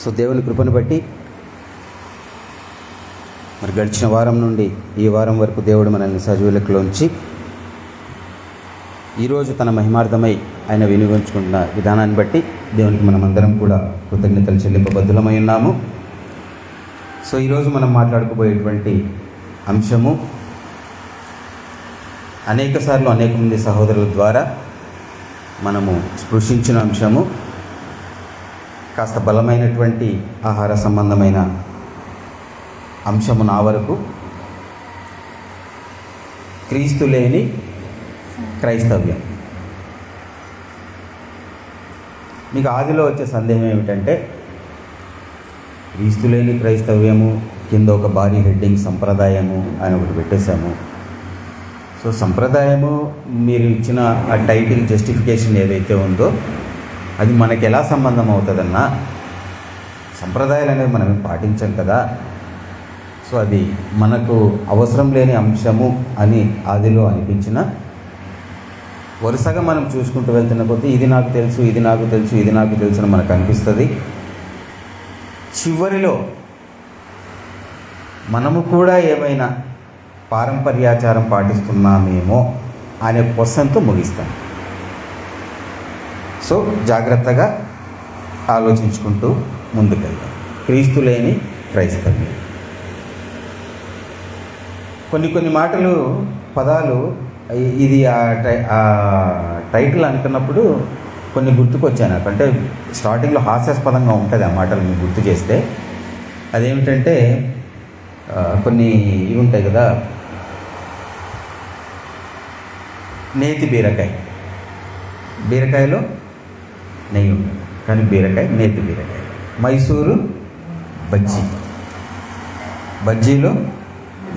So దేవుని కృపను బట్టి మరి గడిచిన వారం నుండి ఈ వారం వరకు దేవుడు మనల్ని సజీవులకులోంచి ఈరోజు తన మహిమార్థమై ఆయన వినియోగించుకున్న విధానాన్ని బట్టి దేవునికి మనమందరం కూడా కృతజ్ఞతలు చెల్లింపబద్ధులమై ఉన్నాము. సో ఈరోజు మనం మాట్లాడుకోబోయేటువంటి అంశము అనేకసార్లు అనేక మంది సహోదరుల ద్వారా మనము స్పృశించిన అంశము, కాస్త బలమైనటువంటి ఆహార సంబంధమైన అంశము నా వరకు, క్రీస్తు లేని క్రైస్తవ్యం. మీకు ఆదిలో వచ్చే సందేహం ఏమిటంటే, క్రీస్తు లేని క్రైస్తవ్యము కింద ఒక భారీ హెడ్డింగ్ సంప్రదాయము అని ఒకటి పెట్టేశాము. సో సంప్రదాయము మీరు ఇచ్చిన ఆ టైటిల్ జస్టిఫికేషన్ ఏదైతే ఉందో అది మనకి ఎలా సంబంధం అవుతుందన్నా, సంప్రదాయాలు అనేవి మనం పాటించాం కదా, సో అది మనకు అవసరం లేని అంశము అని ఆదిలో అనిపించిన వరుసగా మనం చూసుకుంటూ వెళ్తున్న కొద్దీ ఇది నాకు తెలుసు, ఇది నాకు తెలుసు, ఇది నాకు తెలుసు అని మనకు అనిపిస్తుంది. చివరిలో మనము కూడా ఏమైనా పారంపర్యాచారం పాటిస్తున్నామేమో అనే క్వశ్చన్తో ముగిస్తాం. సో జాగ్రత్తగా ఆలోచించుకుంటూ ముందుకెళ్తాం. క్రీస్తు లేని క్రైస్తవ్యం. కొన్ని మాటలు, పదాలు ఇది ఆ టైటిల్ అనుకున్నప్పుడు కొన్ని గుర్తుకొచ్చాయి నాకు. అంటే స్టార్టింగ్లో హాస్యాస్పదంగా ఉంటుంది ఆ మాటలు మీకు గుర్తు చేస్తే. అదేమిటంటే కొన్ని ఇవి ఉంటాయి కదా, నేతి బీరకాయ, బీరకాయలో నెయ్యి ఉంటుంది కానీ బీరకాయ నేతి బీరకాయ. మైసూరు బజ్జీ, బజ్జీలో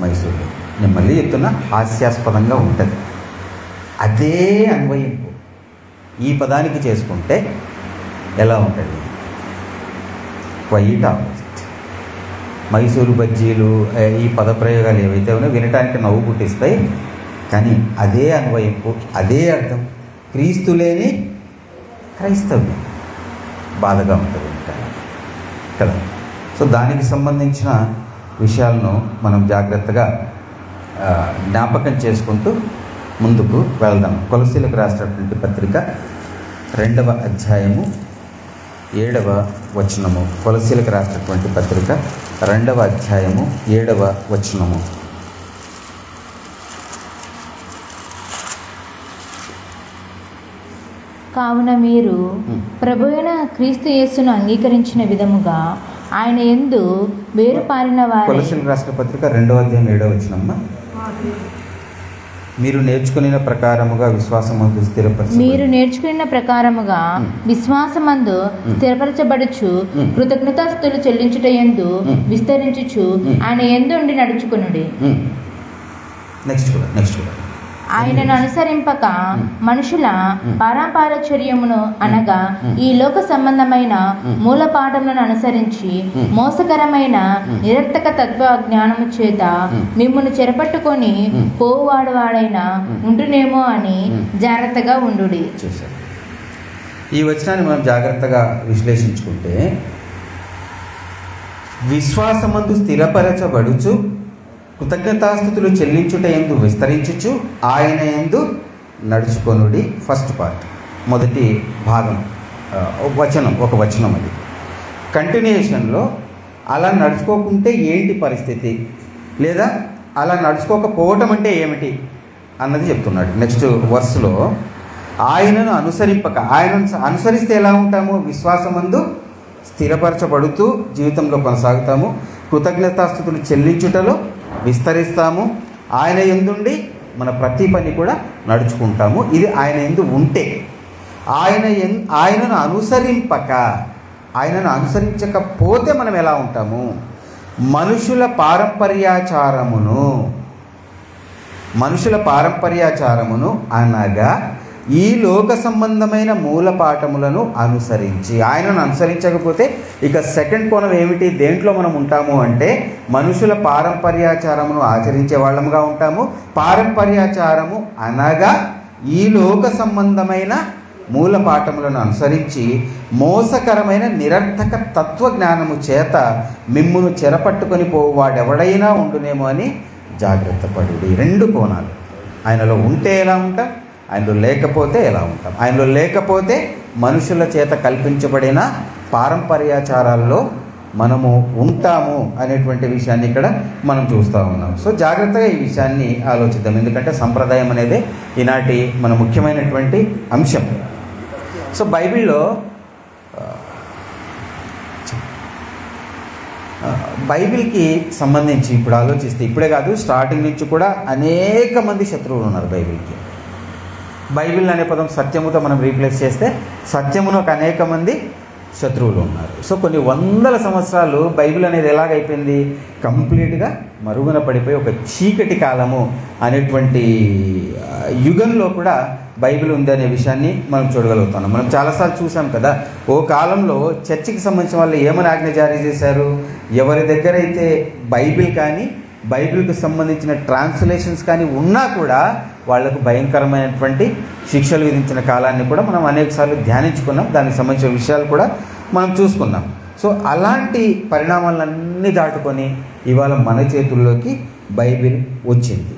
మైసూరు. నేను మళ్ళీ చెప్తున్నా, హాస్యాస్పదంగా ఉంటుంది. అదే అన్వయింపు ఈ పదానికి చేసుకుంటే ఎలా ఉంటుంది? Quite opposite. మైసూరు బజ్జీలు, ఈ పదప్రయోగాలు ఏవైతే ఉన్నాయో వినటానికి నవ్వు పుట్టిస్తాయి, కానీ అదే అన్వయింపు, అదే అర్థం క్రీస్తు లేని క్రైస్తవ్యం. బాధగా ఉంటుంది కదా. సో దానికి సంబంధించిన విషయాలను మనం జాగ్రత్తగా జ్ఞాపకం చేసుకుంటూ ముందుకు వెళ్దాం. కొలసీలకు రాసినటువంటి పత్రిక 2వ అధ్యాయము 7వ వచనము. కొలసీలకు రాసినటువంటి పత్రిక 2వ అధ్యాయము 7వ వచనము. కావున మీరు ప్రభువైన క్రీస్తు యేసును అంగీకరించిన విధముగా ఆయన యందు వేరుపారిన వారు. కొలసీలకు రాసిన పత్రిక 2వ అధ్యాయం 7వ వచనమ్మ. మీరు నేర్చుకున్న ప్రకారముగా విశ్వాసమందు స్థిరపరచబడుచు కృతజ్ఞతాస్తుతులు చెల్లించుట యందు విస్తరించుచు ఆయన యందు ఉండి నడుచుకొనుడి. నెక్స్ట్ ఆయనను అనుసరింపక మనుషుల పారంపర్యమును అనగా ఈ లోక సంబంధమైన మూలపాఠములను అనుసరించి మోసకరమైన నిరర్థక తత్వ జ్ఞానము చేత మిమ్మును చెరపట్టుకొని పోవాడవాడైనా ఉండునేమో అని జాగ్రత్తగా ఉండుడి. ఈ వచనాన్ని మనం జాగ్రత్తగా విశ్లేషించుకుంటే, విశ్వాసమందు స్థిరపరచబడుచు కృతజ్ఞతాస్తుతులు చెల్లించుట యందు విస్తరించుచు ఆయన యందు నడుచుకొనుడి. ఫస్ట్ పార్ట్, మొదటి భాగం, ఒక వచనం అది. కంటిన్యూషన్లో అలా నడుచుకోకుంటే ఏంటి పరిస్థితి, లేదా అలా నడుచుకోకపోవటం అంటే ఏమిటి అన్నది చెప్తున్నాడు. నెక్స్ట్ వర్స్లో ఆయనను అనుసరింపక, ఆయనను అనుసరిస్తే ఎలా ఉంటాము? విశ్వాసమందు స్థిరపరచబడుతూ జీవితంలో కొనసాగుతాము, కృతజ్ఞతాస్తుతులు చెల్లించుటలో విస్తరిస్తాము, ఆయన యందుండి మన ప్రతి పని కూడా నడుచుకుంటాము. ఇది ఆయన యందు ఉంటే. ఆయనను అనుసరించకపోతే మనం ఎలా ఉంటాము? మనుషుల పారంపర్యాచారమును అనగా ఈ లోక సంబంధమైన మూల పాఠములను అనుసరించి. ఆయనను అనుసరించకపోతే ఇక సెకండ్ కోణం ఏమిటి? దేంట్లో మనం ఉంటాము అంటే మనుషుల పారంపర్యాచారమును ఆచరించే వాళ్ళముగా ఉంటాము. పారంపర్యాచారము అనగా ఈ లోక సంబంధమైన మూల పాఠములను అనుసరించి మోసకరమైన నిరర్థక తత్వజ్ఞానము చేత మిమ్మును చెరపట్టుకొని పోవాడెవడైనా ఉండునేమో అని జాగ్రత్త పడుడి. రెండు కోణాలు. ఆయనలో ఉంటే ఎలా ఉంటాం, ఆయనలో లేకపోతే ఎలా ఉంటాం. ఆయనలో లేకపోతే మనుషుల చేత కల్పించబడిన పారంపర్యాచారాల్లో మనము ఉంటాము అనేటువంటి విషయాన్ని ఇక్కడ మనం చూస్తూ ఉన్నాం. సో జాగ్రత్తగా ఈ విషయాన్ని ఆలోచిద్దాం, ఎందుకంటే సంప్రదాయం అనేది ఈనాటి మన ముఖ్యమైనటువంటి అంశం. సో బైబిల్లో బైబిల్కి సంబంధించి ఇప్పుడు ఆలోచిస్తే, ఇప్పుడే కాదు స్టార్టింగ్ నుంచి కూడా అనేక మంది శత్రువులు ఉన్నారు బైబిల్కి. బైబిల్ అనే పదం సత్యముతో మనం రీప్లేస్ చేస్తే సత్యమునకు అనేక మంది శత్రువులు ఉన్నారు. సో కొన్ని వందల సంవత్సరాలు బైబిల్ అనేది ఎలాగైపోయింది, కంప్లీట్గా మరుగున పడిపోయి ఒక చీకటి కాలము అనేటువంటి యుగంలో కూడా బైబిల్ ఉంది అనే విషయాన్ని మనం చూడగలుగుతున్నాం. మనం చాలాసార్లు చూసాం కదా, ఓ కాలంలో చర్చికి సంబంధించిన వాళ్ళు ఏమని ఆజ్ఞ జారీ చేశారు, ఎవరి దగ్గర అయితే బైబిల్ కానీ బైబిల్కి సంబంధించిన ట్రాన్స్లేషన్స్ కానీ ఉన్నా కూడా వాళ్లకు భయంకరమైనటువంటి శిక్షలు విధించిన కాలాన్ని కూడా మనం అనేకసార్లు ధ్యానించుకున్నాం. దానికి సంబంధించిన విషయాలు కూడా మనం చూసుకున్నాం. సో అలాంటి పరిణామాలన్నీ దాటుకొని ఇవాళ మన చేతుల్లోకి బైబిల్ వచ్చింది.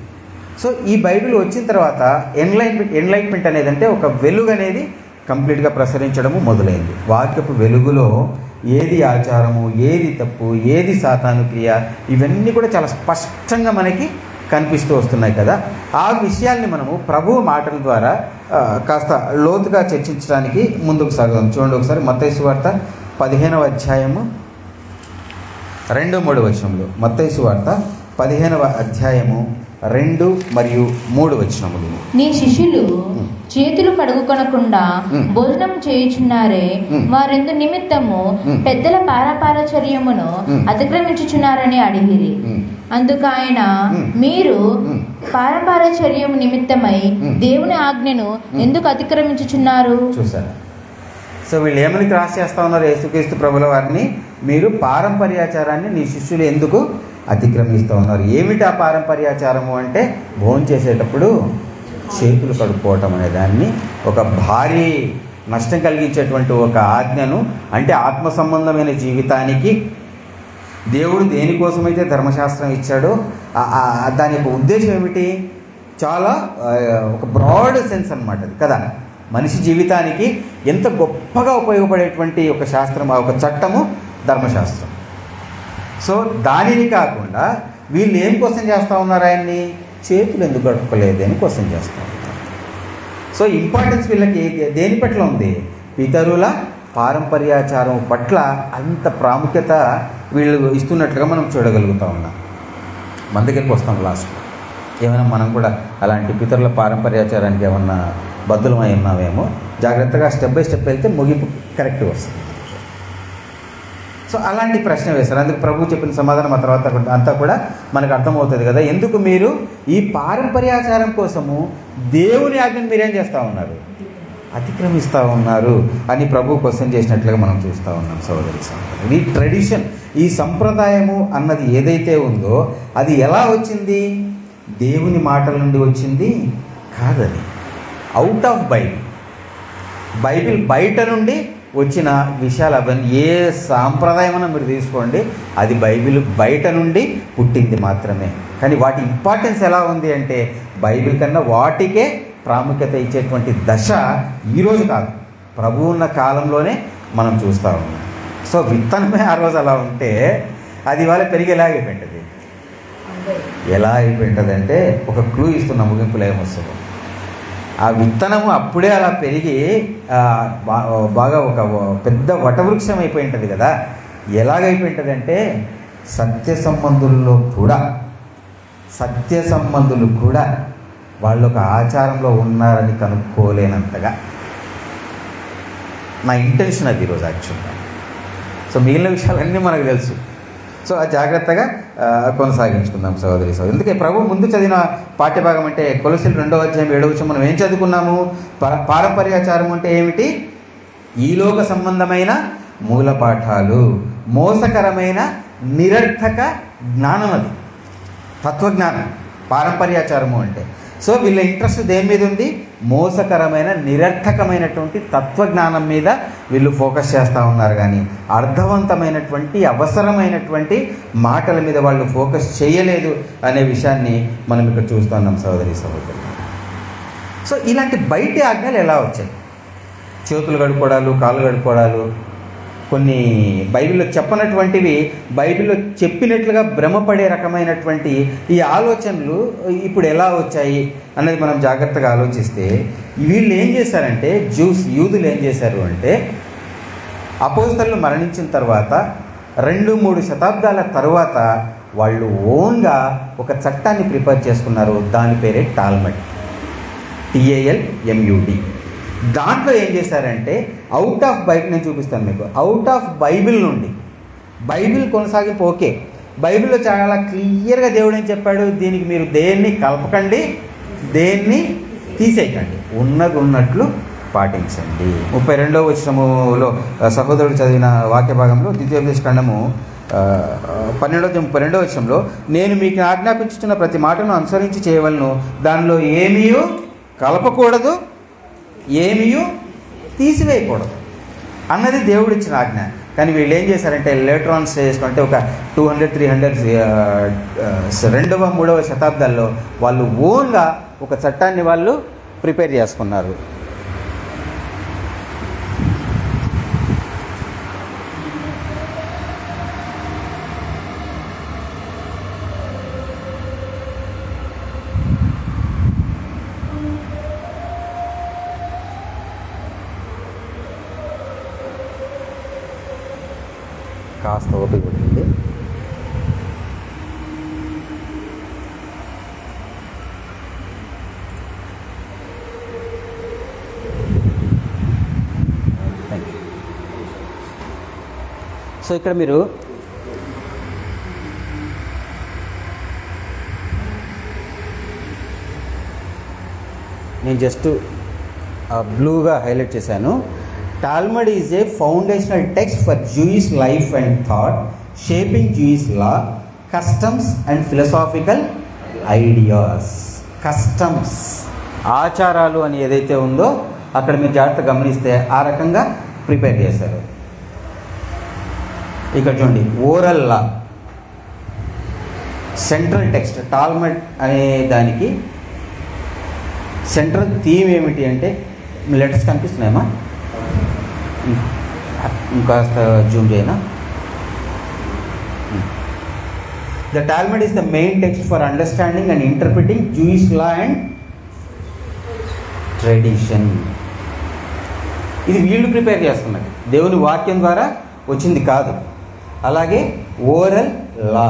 సో ఈ బైబిల్ వచ్చిన తర్వాత ఎన్లైట్మెంట్ అనేది అంటే ఒక వెలుగు అనేది కంప్లీట్గా ప్రసరించడము మొదలైంది. వాక్యపు వెలుగులో ఏది ఆచారము, ఏది తప్పు, ఏది సాతాను క్రియ, ఇవన్నీ కూడా చాలా స్పష్టంగా మనకి కనిపిస్తూ వస్తున్నాయి కదా. ఆ విషయాల్ని మనము ప్రభువు మాటల ద్వారా కాస్త లోతుగా చర్చించడానికి ముందుకు సాగుదాం. చూడండి ఒకసారి మత్తయి సువార్త 15వ అధ్యాయము 2-3 వచనములు. మత్తయి సువార్త 15వ అధ్యాయము 2 మరియు 3 వచనములు. నీ శిష్యులు చేతులు కడుగుకొనకుండా భోజనం చేయుచున్నారే, వారెందు నిమిత్తము పెద్దల పారపారచర్యమును అతిక్రమించుచున్నారని అడిగిరి. అందుకు ఆయన, మీరు పారపారచర్యము నిమిత్తమై దేవుని ఆజ్ఞను ఎందుకు అతిక్రమించుచున్నారు? చూసారా? సో వీళ్ళు ఏమని క్రాస్ చేస్తా ఉన్నారు యేసుక్రీస్తు ప్రభుల వారిని, మీరు పారంపర్యాచారాన్ని నీ శిష్యులు ఎందుకు అతిక్రమిస్తూ ఉన్నారు. ఏమిటి ఆ పారంపర్యాచారము అంటే, భోజనం చేసేటప్పుడు చేతులు కడుక్కోవటం అనే దాన్ని ఒక భారీ నష్టం కలిగించేటువంటి ఒక ఆజ్ఞను, అంటే ఆత్మ సంబంధమైన జీవితానికి దేవుడు దేనికోసమైతే ధర్మశాస్త్రం ఇచ్చాడో దాని యొక్క ఉద్దేశం ఏమిటి, చాలా ఒక బ్రాడ్ సెన్స్ అన్నమాట అది కదా. మనిషి జీవితానికి ఎంత గొప్పగా ఉపయోగపడేటువంటి ఒక శాస్త్రం, ఒక చట్టము ధర్మశాస్త్రం. సో దానిని కాకుండా వీళ్ళు ఏం క్వశ్చన్ చేస్తూ ఉన్నారు, ఆయన్ని చేతులు ఎందుకు గడపలేదు అని క్వశ్చన్ చేస్తూ ఉన్నారు. సో ఇంపార్టెన్స్ వీళ్ళకి దేని పట్ల ఉంది, పితరుల పారంపర్యాచారం పట్ల అంత ప్రాముఖ్యత వీళ్ళు ఇస్తున్నట్లుగా మనం చూడగలుగుతూ ఉన్నాం. మన దగ్గరికి వస్తాం లాస్ట్, ఏమైనా మనం కూడా అలాంటి పితరుల పారంపర్యాచారానికి ఏమన్నా బద్దులమై ఉన్నామేమో. జాగ్రత్తగా స్టెప్ బై స్టెప్ వెళ్తే ముగింపు కరెక్ట్గా వస్తుంది. సో అలాంటి ప్రశ్న వేశారు. అందుకు ప్రభు చెప్పిన సమాధానం ఆ తర్వాత అంతా కూడా మనకు అర్థమవుతుంది కదా. ఎందుకు మీరు ఈ పారంపర్యాచారం కోసము దేవుని ఆజ్ఞను మీరేం చేస్తూ ఉన్నారు, అతిక్రమిస్తూ ఉన్నారు అని ప్రభు క్వశ్చన్ చేసినట్లుగా మనం చూస్తూ ఉన్నాం. సోదరి సోదరులు, ఈ ట్రెడిషన్, ఈ సంప్రదాయము అన్నది ఏదైతే ఉందో అది ఎలా వచ్చింది, దేవుని మాటల నుండి వచ్చింది కాదని, అవుట్ ఆఫ్ బైబిల్ బయట నుండి వచ్చిన విషయాలు అవన్నీ. ఏ సాంప్రదాయమైనా మీరు తీసుకోండి, అది బైబిల్ బయట నుండి పుట్టింది మాత్రమే. కానీ వాటి ఇంపార్టెన్స్ ఎలా ఉంది అంటే, బైబిల్ కన్నా వాటికే ప్రాముఖ్యత ఇచ్చేటువంటి దశ ఈరోజు కాదు, ప్రభు ఉన్న కాలంలోనే మనం చూస్తూ ఉన్నాం. సో విత్తనమే ఆ రోజు అలా ఉంటే అది ఇవాళ పెరిగి ఎలా అయిపోయింటుంది, ఎలా అయిపోయింటుంది అంటే ఒక క్లూ ఇస్తున్న ముగింపులో ఏమొస్తుంది. ఆ విత్తనము అప్పుడే అలా పెరిగి బాగా ఒక పెద్ద వటవృక్షం అయిపోయి ఉంటుంది కదా. ఎలాగైపోయి ఉంటుంది అంటే, సత్య సంబంధులు కూడా వాళ్ళు ఒక ఆచారంలో ఉన్నారని కనుక్కోలేనంతగా. నా ఇంటెన్షన్ అది ఈరోజు యాక్చువల్గా. సో మిగిలిన విషయాలన్నీ మనకు తెలుసు. సో అది జాగ్రత్తగా కొనసాగించుకుందాం సోదరి సోదరు. ఎందుకే ప్రభు ముందు చదివిన పాఠ్యభాగం అంటే కొలొస్సీలు 2వ అధ్యాయం 7వ వచనం మనం ఏం చదువుకున్నాము, పారంపర్యాచారం అంటే ఏమిటి, ఈలోక సంబంధమైన మూల పాఠాలు, మోసకరమైన నిరర్థక జ్ఞానం, అది తత్వజ్ఞానం పారంపర్యాచారము అంటే. సో వీళ్ళ ఇంట్రెస్ట్ దేని మీద ఉంది? మోసకరమైన నిరర్థకమైనటువంటి తత్వజ్ఞానం మీద వీళ్ళు ఫోకస్ చేస్తూ ఉన్నారు, కానీ అర్థవంతమైనటువంటి అవసరమైనటువంటి మాటల మీద వాళ్ళు ఫోకస్ చేయలేదు అనే విషయాన్ని మనం ఇక్కడ చూస్తున్నాం సహోదరి సహోదరులు. సో ఇలాంటి బయటి ఆజ్ఞలు ఎలా వచ్చాయి? చేతులు కడుక్కోవడాలు, కాళ్ళు కడుక్కోవడాలు, కొన్ని బైబిల్లో చెప్పనటువంటివి బైబిల్లో చెప్పినట్లుగా భ్రమపడే రకమైనటువంటి ఈ ఆలోచనలు ఇప్పుడు ఎలా వచ్చాయి అన్నది మనం జాగ్రత్తగా ఆలోచిస్తే, వీళ్ళు ఏం చేశారంటే, యూదులు ఏం చేశారు అంటే, అపోస్తలులు మరణించిన తర్వాత 2-3 శతాబ్దాల తర్వాత వాళ్ళు ఓన్గా ఒక చట్టాన్ని ప్రిపేర్ చేసుకున్నారు. దాని పేరే టాల్మడ్, TALMUD. దాంట్లో ఏం చేశారంటే అవుట్ ఆఫ్ బైబిల్, నేను చూపిస్తాను మీకు, అవుట్ ఆఫ్ బైబిల్ నుండి, బైబిల్ కొనసాగింపు ఓకే, బైబిల్లో చాలా క్లియర్గా దేవుడు ఏం చెప్పాడు, దీనికి మీరు దేన్ని కలపకండి, దేన్ని తీసేయకండి, ఉన్నది ఉన్నట్లు పాటించండి. 32వ వచనములో సహోదరుడు చదివిన వాక్య భాగంలో ద్వితీయోపదేశ ఖండము 12వ వచనంలో, నేను మీకు ఆజ్ఞాపించుతున్న ప్రతి మాటను అనుసరించి చేయవలను, దానిలో ఏమీ కలపకూడదు, ఏమీ తీసివేయకూడదు అన్నది దేవుడిచ్చిన ఆజ్ఞ. కానీ వీళ్ళు ఏం చేశారంటే లేటర్ ఆన్ చేసుకుంటే ఒక 200-300 2వ-3వ శతాబ్దాల్లో వాళ్ళు ఓన్గా ఒక చట్టాన్ని వాళ్ళు ప్రిపేర్ చేసుకున్నారు. కాస్త ఓపిక పడుతుంది. సో ఇక్కడ మీరు నేను జస్ట్ బ్లూగా హైలైట్ చేశాను. Talmud is a foundational text for Jewish life and thought, shaping Jewish law, customs and philosophical ideas. Customs, ఆచారాలు అని ఏదైతే ఉందో అక్కడ మీరు జాగ్రత్తగా గమనిస్తే ఆ రకంగా ప్రిపేర్ చేశారు. ఇక్కడ చూడండి, ఓరల్ లా సెంట్రల్ టెక్స్ట్. టాల్మడ్ అనే దానికి సెంట్రల్ థీమ్ ఏమిటి అంటే, లెటర్స్ కనిపిస్తున్నాయమ్మా, ఇంకాస్త జూమ్ చేయనా. The Talmud is the main text for understanding and interpreting Jewish law and tradition. ఇది వీళ్ళు ప్రిపేర్ చేస్తున్నది, దేవుని వాక్యం ద్వారా వచ్చింది కాదు. అలాగే oral law,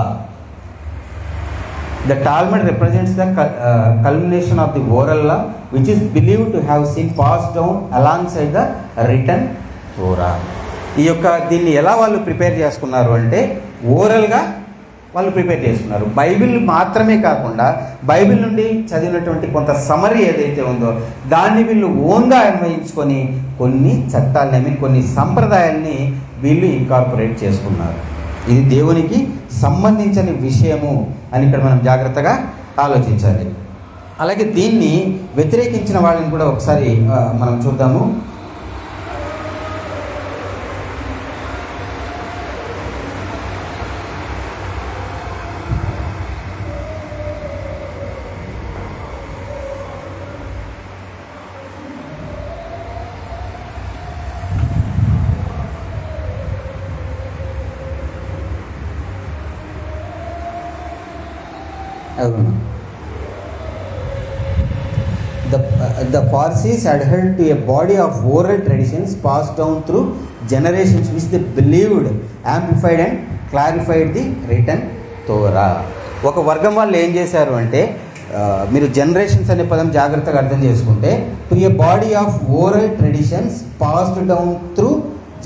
the Talmud represents the culmination of the oral law, which is believed to have been passed down alongside the written Torah. ఈ యొక్క దీన్ని ఎలా వాళ్ళు ప్రిపేర్ చేసుకున్నారు అంటే ఓరల్గా వాళ్ళు ప్రిపేర్ చేసుకున్నారు. బైబిల్ మాత్రమే కాకుండా బైబిల్ నుండి చదివినటువంటి కొంత సమరీ ఏదైతే ఉందో దాన్ని వీళ్ళు ఓన్గా అన్వయించుకొని కొన్ని చట్టాలని, కొన్ని సంప్రదాయాల్ని వీళ్ళు ఇన్కార్పొరేట్ చేసుకున్నారు. ఇది దేవునికి సంబంధించిన విషయము అని ఇక్కడ మనం జాగ్రత్తగా ఆలోచించాలి. అలాగే దీన్ని వ్యతిరేకించిన వాళ్ళని కూడా ఒకసారి మనం చూద్దాము. The Parsis adhered to a body of oral traditions passed down through generations, which they believed amplified and clarified the written Torah. ఒక వర్గం వాళ్ళు ఏం చేశారు అంటే, మీరు జనరేషన్స్ అనే పదం జాగ్రత్తగా అర్థం చేసుకుంటే, to A body of oral traditions passed down through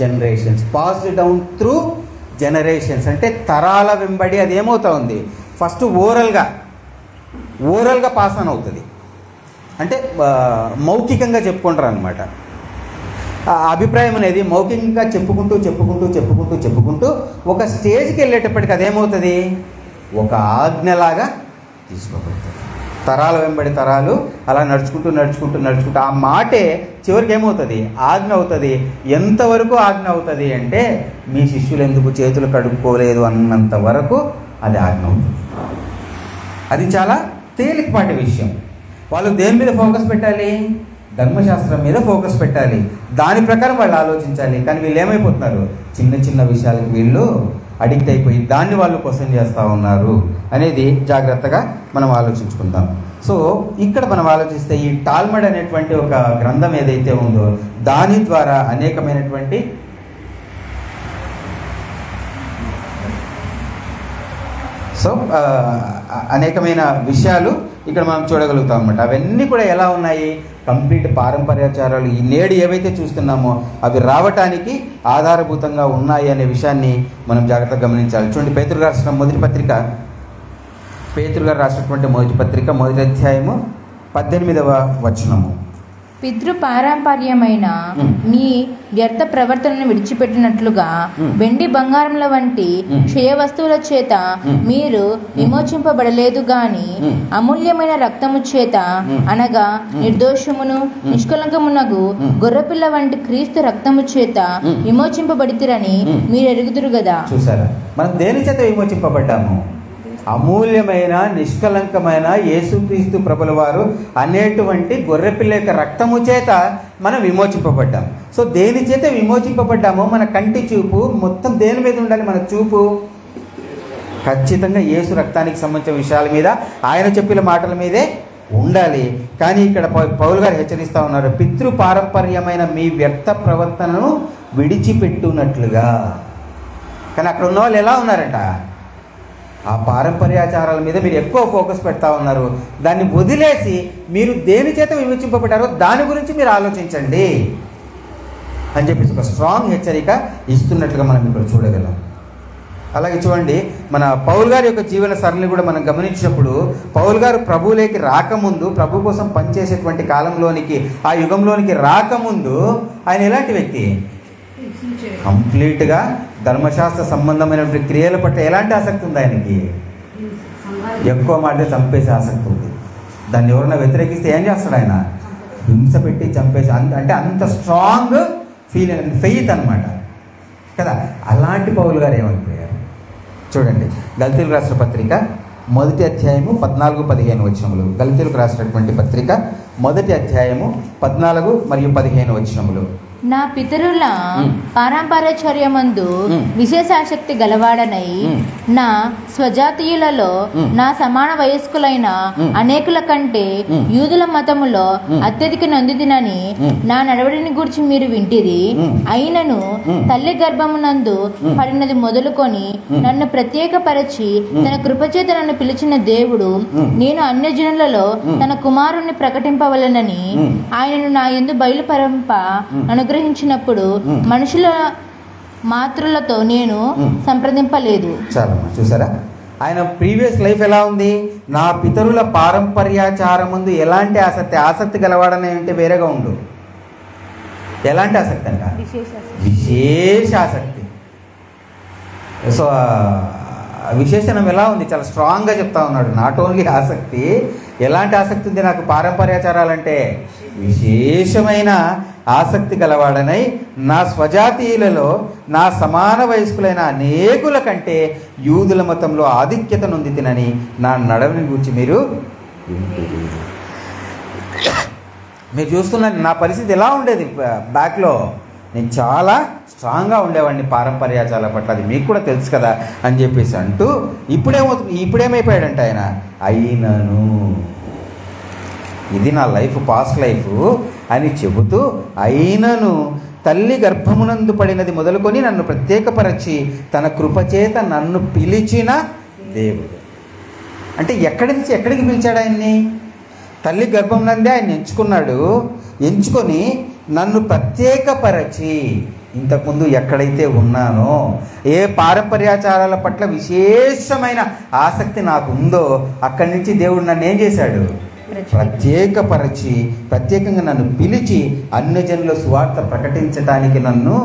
generations. Passed down through generations అంటే తరాల వెంబడి అది ఏమవుతా ఉంది, ఫస్ట్ ఓరల్గా పాస్ ఆన్ అవుతుంది. అంటే మౌఖికంగా చెప్పుకుంటారు అనమాట. ఆ అభిప్రాయం అనేది మౌఖికంగా చెప్పుకుంటూ ఒక స్టేజ్కి వెళ్ళేటప్పటికి అదేమవుతుంది, ఒక ఆజ్ఞలాగా తీసుకోబడుతుంది. తరాల వెంబడి తరాలు అలా నడుచుకుంటూ నడుచుకుంటూ నడుచుకుంటూ ఆ మాటే చివరికి ఏమవుతుంది? ఆజ్ఞ అవుతుంది. ఎంతవరకు ఆజ్ఞ అవుతుంది అంటే మీ శిష్యులు ఎందుకు చేతులు కడుక్కోలేదు అన్నంత వరకు అది ఆజ్ఞ అవుతుంది. అది చాలా తేలికపాటి విషయం. వాళ్ళు దేని మీద ఫోకస్ పెట్టాలి? ధర్మశాస్త్రం మీద ఫోకస్ పెట్టాలి. దాని ప్రకారం వాళ్ళు ఆలోచించాలి. కానీ వీళ్ళు ఏమైపోతున్నారు? చిన్న చిన్న విషయాలకు వీళ్ళు అడిక్ట్ అయిపోయి దాన్ని వాళ్ళు క్వశ్చన్ చేస్తూ ఉన్నారు అనేది జాగ్రత్తగా మనం ఆలోచించుకుందాం. సో ఇక్కడ మనం ఆలోచిస్తే ఈ టాల్మడ్ అనేటువంటి ఒక గ్రంథం ఏదైతే ఉందో దాని ద్వారా అనేకమైనటువంటి అనేకమైన విషయాలు ఇక్కడ మనం చూడగలుగుతాం అన్నమాట. అవన్నీ కూడా ఎలా ఉన్నాయి? కంప్లీట్ పారంపర్యాచారాలు ఈ నేడు ఏవైతే చూస్తున్నామో అవి రావటానికి ఆధారభూతంగా ఉన్నాయి అనే విషయాన్ని మనం జాగ్రత్తగా గమనించాలి. చూడండి, పేతురు గారు రాసిన మొదటి పత్రిక, పేతురు గారు రాసినటువంటి మొదటి పత్రిక 1వ అధ్యాయము 18వ వచనము. పితృపారంపర్యమైన మీ వ్యర్థ ప్రవర్తనను విడిచిపెట్టినట్లుగా వెండి బంగారముల వంటి క్షయ వస్తువుల చేత మీరు విమోచింపబడలేదు గాని అమూల్యమైన రక్తము చేత అనగా నిర్దోషమును నిష్కలంకమునగు గొర్రెపిల్ల వంటి క్రీస్తు రక్తము చేత విమోచింపబడితిరని మీరు ఎరుగుదురు కదా. చూసారా, మనం దేని చేత విమోచింపబడ్డాము? అమూల్యమైన నిష్కలంకమైన యేసుక్రీస్తు ప్రభుల వారు అనేటువంటి గొర్రెపిల్ల యొక్క రక్తము చేత మనం విమోచింపబడ్డాం. సో దేని చేత విమోచింపబడ్డామో మన కంటి చూపు మొత్తం దేని మీద ఉండాలి? మన చూపు ఖచ్చితంగా యేసు రక్తానికి సంబంధించిన విషయాల మీద, ఆయన చెప్పిన మాటల మీదే ఉండాలి. కానీ ఇక్కడ పౌలు గారు హెచ్చరిస్తూ ఉన్నారు, పితృ పారంపర్యమైన మీ వ్యర్థ ప్రవర్తనను విడిచిపెట్టునట్లుగా. కానీ అక్కడ ఉన్న వాళ్ళు ఎలా ఉన్నారట? ఆ పారంపర్యాచారాల మీద మీరు ఎక్కువ ఫోకస్ పెడతా ఉన్నారు. దాన్ని వదిలేసి మీరు దేని చేత విమోచింపబడ్డారో దాని గురించి మీరు ఆలోచించండి అని చెప్పేసి ఒక స్ట్రాంగ్ హెచ్చరిక ఇస్తున్నట్లుగా మనం ఇక్కడ చూడగలం. అలాగే చూడండి, మన పౌలు గారి యొక్క జీవన సరళిని కూడా మనం గమనించినప్పుడు పౌలు గారు ప్రభువులోకి రాకముందు, ప్రభు కోసం పనిచేసేటువంటి కాలంలోనికి, ఆ యుగంలోనికి రాకముందు ఆయన ఎలాంటి వ్యక్తి? కంప్లీట్గా ధర్మశాస్త్ర సంబంధమైనటువంటి క్రియల పట్ల ఎలాంటి ఆసక్తి ఉంది ఆయనకి? ఎక్కువ మాట చంపేసే ఆసక్తి ఉంది. దాన్ని ఎవరైనా వ్యతిరేకిస్తే ఏం చేస్తాడు ఆయన? హింస పెట్టి చంపేసి, అంటే అంత స్ట్రాంగ్ ఫీలింగ్, ఫెయిత్ అనమాట కదా. అలాంటి పౌలు గారు ఏమైపోయారు చూడండి. గల్తీయులకు రాసిన పత్రిక 1వ అధ్యాయము 14-15 వచనములు. గల్తీయులకు రాసినటువంటి పత్రిక 1వ అధ్యాయము 14 మరియు 15 వచనములు. నా పితరుల పారంపర్యచర్యమందు విశేష ఆసక్తి గలవాడనై నా స్వజాతీయులలో నా సమాన వయస్కులైన అనేకుల కంటే యూదుల మతములో అత్యధిక నొందిదినని నా నడవడిని గురించి మీరు వింటిరి. అయినను తల్లి గర్భమునందు పడినది మొదలుకొని నన్ను ప్రత్యేకపరచి తన కృపచేత నన్ను పిలిచిన దేవుడు నేను అన్యజనులలో తన కుమారుణ్ణి ప్రకటింపవలెనని ఆయనను నా యందు బయలుపరంప అనుగ్రహించినప్పుడు మనుషుల మాతృలతో నేను సంప్రదింపలేదు. చాలా చూసారా, ఆయన ప్రీవియస్ లైఫ్ ఎలా ఉంది? నా పితరుల పారంపర్యాచారముందు ఎలాంటి ఆసక్తి గలవాడని అంటే వేరేగా ఉండు. ఎలాంటి ఆసక్తి అంట? విశేష ఆసక్తి. సో విశేషణం ఎలా ఉంది? చాలా స్ట్రాంగ్గా చెప్తా ఉన్నాడు. నాట్ ఓన్లీ ఆసక్తి, ఎలాంటి ఆసక్తి ఉంది నాకు పారంపర్యాచారాలంటే? విశేషమైన ఆసక్తి గలవాడనై నా స్వజాతీయులలో నా సమాన వయస్కులైన అనేకుల కంటే యూదుల మతంలో ఆధిక్యత నొందితినని నా నడవని గురించి మీరు చూస్తున్నారు. నా పరిస్థితి ఎలా ఉండేది బ్యాక్లో? నేను చాలా స్ట్రాంగ్గా ఉండేవాడిని పారంపర్యాచారాల పట్ల, అది మీకు కూడా తెలుసు కదా అని చెప్పేసి అంటూ ఇప్పుడేమైపోయాడంటే ఆయన, అయినను ఇది నా లైఫ్, పాస్ట్ లైఫ్ అని చెబుతూ, అయినను తల్లి గర్భమునందు పడినది మొదలుకొని నన్ను ప్రత్యేకపరచి తన కృపచేత నన్ను పిలిచిన దేవుడు. అంటే ఎక్కడి నుంచి ఎక్కడికి పిలిచాడు ఆయన్ని? తల్లి గర్భం నందే ఆయన ఎంచుకొని నన్ను ప్రత్యేకపరచి, ఇంతకుముందు ఎక్కడైతే ఉన్నానో, ఏ పారంపర్యాచారాల పట్ల విశేషమైన ఆసక్తి నాకు ఉందో అక్కడి నుంచి దేవుడు నన్ను ఏం చేశాడు? ప్రత్యేకపరచి, ప్రత్యేకంగా నన్ను పిలిచి అన్యజనుల సువార్త ప్రకటించడానికి నన్ను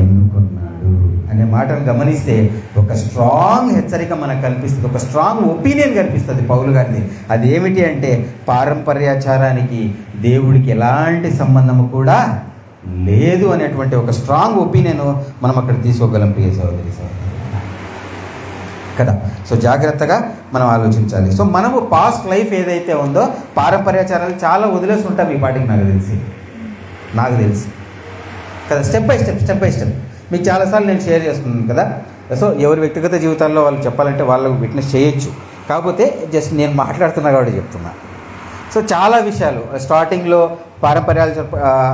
ఎన్నుకున్నాడు అని అనే మాటను గమనిస్తే ఒక స్ట్రాంగ్ హెచ్చరిక మనకు కనిపిస్తుంది, ఒక స్ట్రాంగ్ ఒపీనియన్ కనిపిస్తుంది పౌలు గారిది. అది ఏమిటి అంటే పారంపర్యాచారానికి దేవుడికి ఎలాంటి సంబంధము కూడా లేదు అనేటువంటి ఒక స్ట్రాంగ్ ఒపీనియన్ మనం అక్కడ తీసుకోగలం ప్రియ సహోదరి కదా. సో జాగ్రత్తగా మనం ఆలోచించాలి. సో మనము పాస్ట్ లైఫ్ ఏదైతే ఉందో పారంపర్యాచారాలు చాలా వదిలేసి ఉంటాం ఈ పాటికి నాకు తెలిసి కదా. స్టెప్ బై స్టెప్ మీకు చాలాసార్లు నేను షేర్ చేసుకున్నాను కదా. సో ఎవరి వ్యక్తిగత జీవితాల్లో వాళ్ళు చెప్పాలంటే వాళ్ళకు విట్నెస్ చేయొచ్చు, కాకపోతే జస్ట్ నేను మాట్లాడుతున్నా కాబట్టి చెప్తున్నా. సో చాలా విషయాలు స్టార్టింగ్లో పారంపర్యాలు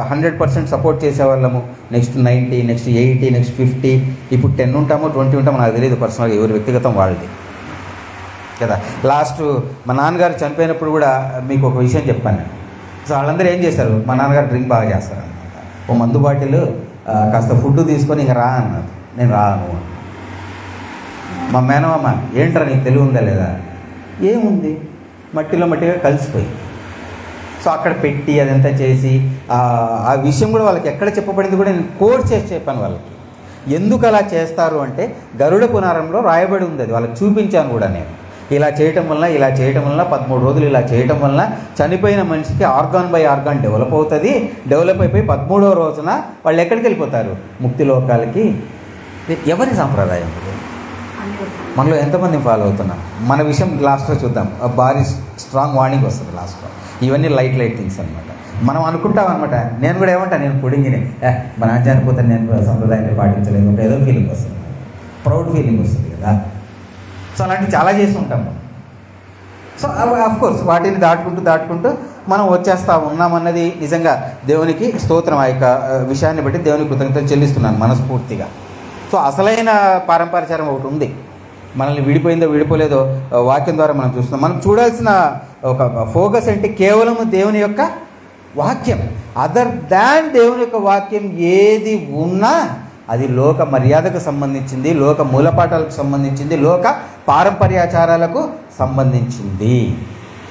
100% సపోర్ట్ చేసేవాళ్ళము, నెక్స్ట్ 90, నెక్స్ట్ 80, నెక్స్ట్ 50, ఇప్పుడు 10 ఉంటామో 20 ఉంటామో నాకు తెలియదు పర్సనల్గా, ఎవరి వ్యక్తిగతం వాళ్ళది కదా. లాస్ట్ మా నాన్నగారు చనిపోయినప్పుడు కూడా మీకు ఒక విషయం చెప్పాను నేను. సో వాళ్ళందరూ ఏం చేశారు, మా నాన్నగారు డ్రింక్ బాగా చేస్తారు అనమాట. ఓ మందు బాటిల్ కాస్త ఫుడ్ తీసుకొని ఇంక రా అన్నారు. నేను రాను. మా మేనమామ ఏంట్రా నీకు తెలివి ఉందా లేదా, ఏముంది మట్టిగా కలిసిపోయి. సో అక్కడ పెట్టి అదంతా చేసి ఆ విషయం కూడా వాళ్ళకి ఎక్కడ చెప్పబడింది కూడా నేను కోడ్ చేసి చెప్పాను వాళ్ళకి. ఎందుకు అలా చేస్తారు అంటే గరుడ పురాణంలో రాయబడి ఉంది, అది వాళ్ళకి చూపించాను కూడా నేను. ఇలా చేయటం వల్ల 13 రోజులు ఇలా చేయటం వల్ల చనిపోయిన మనిషికి ఆర్గాన్ బై ఆర్గాన్ డెవలప్ అవుతుంది. డెవలప్ అయిపోయి 13వ రోజున వాళ్ళు ఎక్కడికి వెళ్ళిపోతారు, ముక్తి లోకాలకి. ఎవరి సాంప్రదాయం మనలో ఎంతమంది ఫాలో అవుతున్నాం మన విషయం లాస్ట్లో చూద్దాం. భారీ స్ట్రాంగ్ వార్నింగ్ వస్తుంది లాస్ట్లో. ఇవన్నీ లైట్ థింగ్స్ అనమాట. మనం అనుకుంటాం అనమాట, నేను కూడా ఏమంటా, నేను పుడింగినే మా నాన్న చనిపోతే నేను సంప్రదాయాన్ని పాటించలేదు, ఏదో ఫీలింగ్ వస్తుంది, ప్రౌడ్ ఫీలింగ్ వస్తుంది కదా. సో అలాంటివి చాలా చేసి ఉంటాం. సో అఫ్కోర్స్ వాటిని దాటుకుంటూ మనం వచ్చేస్తూ ఉన్నామన్నది నిజంగా దేవునికి స్తోత్రం. ఆ యొక్క విషయాన్ని బట్టి దేవునికి కృతజ్ఞతలు చెల్లిస్తున్నాను మనస్ఫూర్తిగా. సో అసలైన పారంపర్యాచారం ఒకటి ఉంది, మనల్ని విడిపోయిందో విడిపోలేదో వాక్యం ద్వారా మనం చూస్తున్నాం. మనం చూడాల్సిన ఒక ఫోకస్ అంటే కేవలం దేవుని యొక్క వాక్యం. అదర్ దాన్ దేవుని యొక్క వాక్యం ఏది ఉన్నా అది లోక మర్యాదకు సంబంధించింది, లోక మూలపాఠాలకు సంబంధించింది, లోక పారంపర్యాచారాలకు సంబంధించింది.